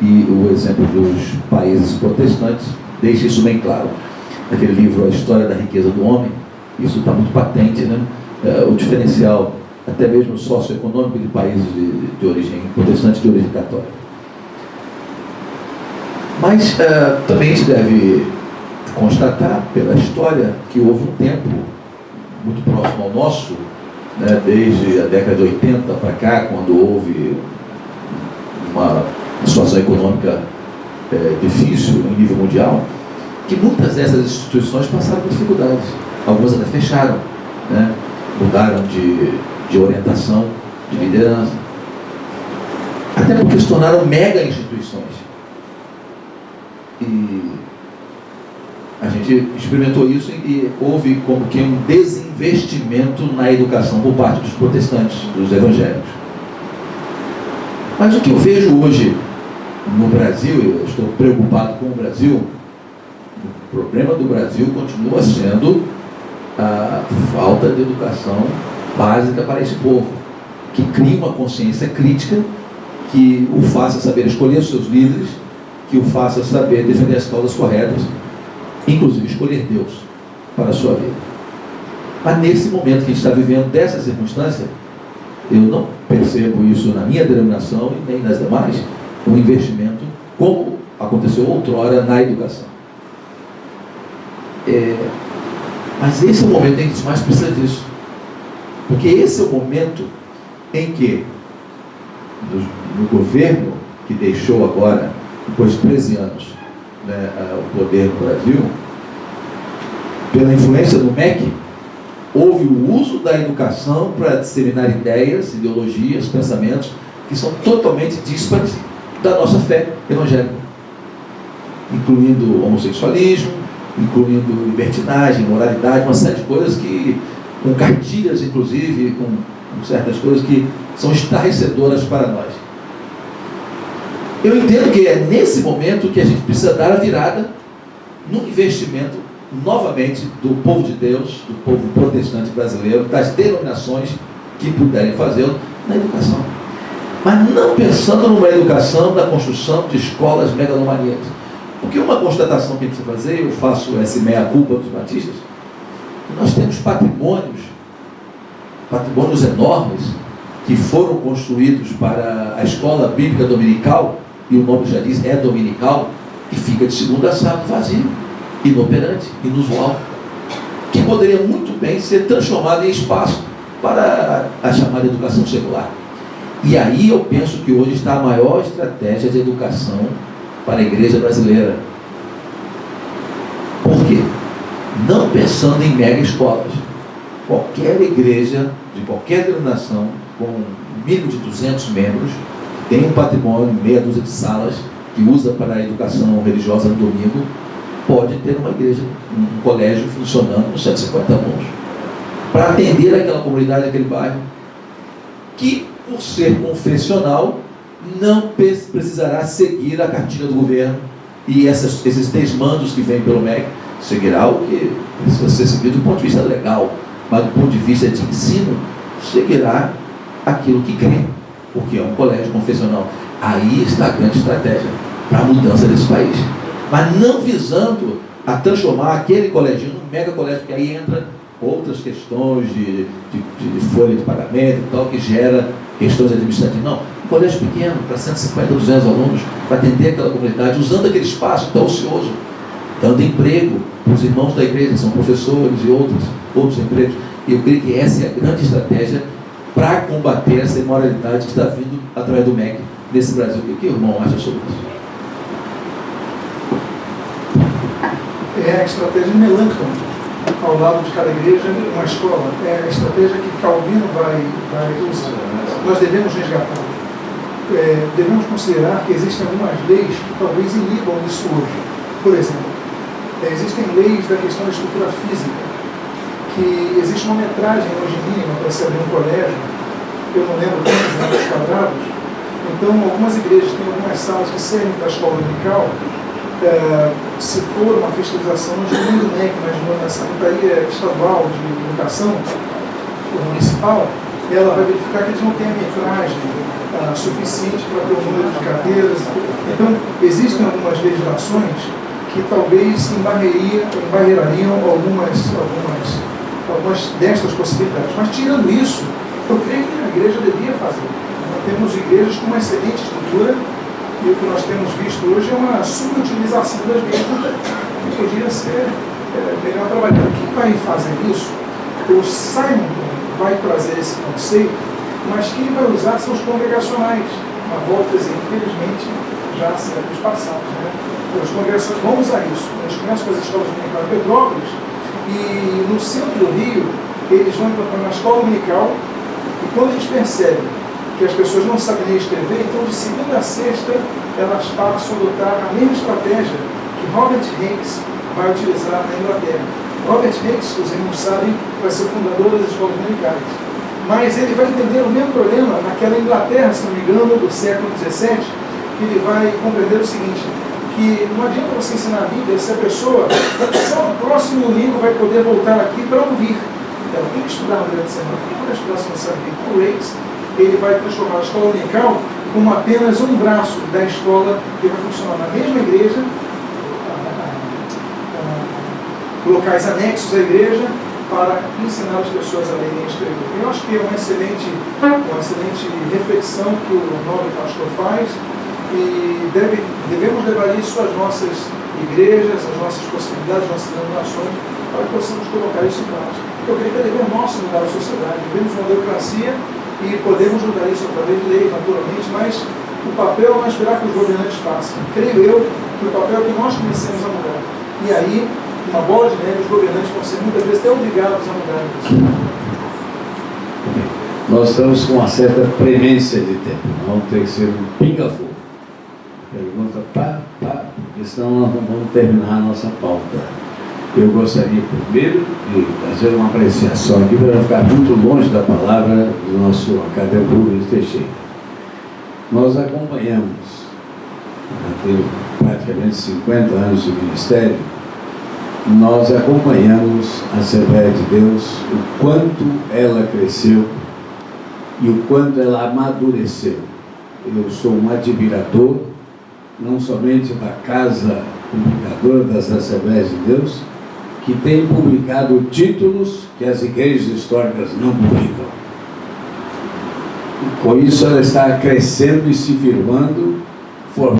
e o exemplo dos países protestantes deixa isso bem claro. Naquele livro, A História da Riqueza do Homem, isso está muito patente, né? O diferencial, até mesmo socioeconômico, de países de origem protestante, de origem católica. Mas também a gente deve constatar pela história que houve um tempo muito próximo ao nosso, né, desde a década de 80 para cá, quando houve uma situação econômica difícil em nível mundial, que muitas dessas instituições passaram por dificuldades. Algumas até fecharam, né, mudaram de orientação, de liderança, até porque se tornaram mega instituições. E a gente experimentou isso e houve como que um desinvestimento na educação por parte dos protestantes, dos evangélicos. Mas o que eu vejo hoje no Brasil, eu estou preocupado com o Brasil, o problema do Brasil continua sendo a falta de educação básica para esse povo, que cria uma consciência crítica, que o faça saber escolher os seus líderes, que o faça saber defender as causas corretas, inclusive escolher Deus para a sua vida. Mas nesse momento que a gente está vivendo dessa circunstância, eu não percebo isso na minha denominação e nem nas demais, um investimento como aconteceu outrora na educação. Mas esse é o momento em que a gente mais precisa disso, porque esse é o momento em que no governo que deixou agora, depois de 13 anos, né, o poder no Brasil, pela influência do MEC, houve o uso da educação para disseminar ideias, ideologias, pensamentos que são totalmente díspares da nossa fé evangélica, incluindo homossexualismo, incluindo libertinagem, moralidade, uma série de coisas que, com cartilhas inclusive, com certas coisas que são estarrecedoras para nós. Eu entendo que é nesse momento que a gente precisa dar a virada no investimento, novamente, do povo de Deus, do povo protestante brasileiro, das denominações que puderem fazê-lo, na educação. Mas não pensando numa educação da construção de escolas megalomaníacas. Porque uma constatação que a gente precisa fazer, eu faço essa meia-culpa dos batistas, nós temos patrimônios enormes, que foram construídos para a escola bíblica dominical, e o nome já diz, é dominical, e fica de segunda a sábado vazio, inoperante, inusual, que poderia muito bem ser transformado em espaço para a chamada educação secular. E aí eu penso que hoje está a maior estratégia de educação para a igreja brasileira. Por quê? Não pensando em mega escolas. Qualquer igreja, de qualquer denominação, com um mínimo de 200 membros, tem um patrimônio, meia dúzia de salas, que usa para a educação religiosa no domingo, pode ter uma igreja, um colégio funcionando com 150 alunos, para atender aquela comunidade, aquele bairro, que, por ser confessional, não precisará seguir a cartilha do governo e esses desmandos que vêm pelo MEC, seguirá o que precisa ser seguido do ponto de vista legal, mas do ponto de vista de ensino, seguirá aquilo que crê, porque é um colégio confessional. Aí está a grande estratégia para a mudança desse país, mas não visando a transformar aquele colégio num mega colégio, que aí entra outras questões de folha de pagamento e tal, que gera questões administrativas. Não, um colégio pequeno, para 150, 200 alunos, para atender aquela comunidade, usando aquele espaço que está ocioso, dando emprego para os irmãos da igreja, são professores e outros empregos. E eu creio que essa é a grande estratégia para combater essa imoralidade que está vindo através do MEC nesse Brasil. O que o irmão acha sobre isso? É a estratégia de Melanchthon, ao lado de cada igreja, uma escola. É a estratégia que Calvino vai usar. Nós devemos resgatar. Devemos considerar que existem algumas leis que talvez inibam isso hoje. Por exemplo, existem leis da questão da estrutura física, que existe uma metragem hoje mínima para se abrir um colégio, eu não lembro quantos metros quadrados. Então, algumas igrejas têm algumas salas que servem para a escola dominical. Se for uma fiscalização, não diminui do MEC, mas na Secretaria Estadual de Educação, ou municipal, ela vai verificar que eles não têm a metragem suficiente para ter o número de cadeiras. Então, existem algumas legislações que talvez embarreirariam algumas destas possibilidades. Mas, tirando isso, eu creio que a igreja devia fazer. Nós temos igrejas com uma excelente estrutura, e o que nós temos visto hoje é uma subutilização das mesmas, que podia ser melhor trabalhado. Quem vai fazer isso? O Simon vai trazer esse conceito, mas quem vai usar são os congregacionais. Uma volta, infelizmente, já há séculos passados. Os congregações vão usar isso. Eles começam com as escolas dominicais de Petrópolis, e no centro do Rio, eles vão encontrar na escola dominical, e quando eles percebem que as pessoas não sabem nem escrever, então de segunda a sexta elas passam a adotar a mesma estratégia que Robert Hanks vai utilizar na Inglaterra. Robert Hanks, os irmãos sabem, vai ser o fundador das escolas dominicais. Mas ele vai entender o mesmo problema naquela Inglaterra, se não me engano, do século XVII, que ele vai compreender o seguinte, que não adianta você ensinar a Bíblia se a pessoa só no próximo domingo vai poder voltar aqui para ouvir. Ela tem que estudar no grande semana. Quem vai estudar se não sabe Bíblia? O Hanks, ele vai transformar a escola dominical como apenas um braço da escola que vai funcionar na mesma igreja, locais anexos à igreja, para ensinar as pessoas a lerem e escrever. Eu acho que é uma excelente reflexão que o nobre pastor faz, e devemos levar isso às nossas igrejas, às nossas possibilidades, às nossas denominações, para que possamos colocar isso em prática. Eu creio que é dever nosso mudar a sociedade. Vivemos uma democracia e podemos mudar isso através de leis, naturalmente, mas o papel não é esperar que os governantes façam. Creio eu que o papel é que nós comecemos a mudar. E aí, uma bola de neve, os governantes vão ser muitas vezes até obrigados a mudar isso. Nós estamos com uma certa premência de tempo. Vamos ter que ser um pinga-fogo. Pergunta porque senão nós não vamos terminar a nossa pauta. Eu gostaria primeiro de fazer uma apreciação aqui para não ficar muito longe da palavra do nosso acadêmico Luiz Teixeira. Nós acompanhamos, já teve praticamente 50 anos de ministério, nós acompanhamos a Assembleia de Deus, o quanto ela cresceu e o quanto ela amadureceu. Eu sou um admirador, não somente da Casa Publicadora das Assembleias de Deus, que tem publicado títulos que as igrejas históricas não publicam. E com isso ela está crescendo e se firmando, formando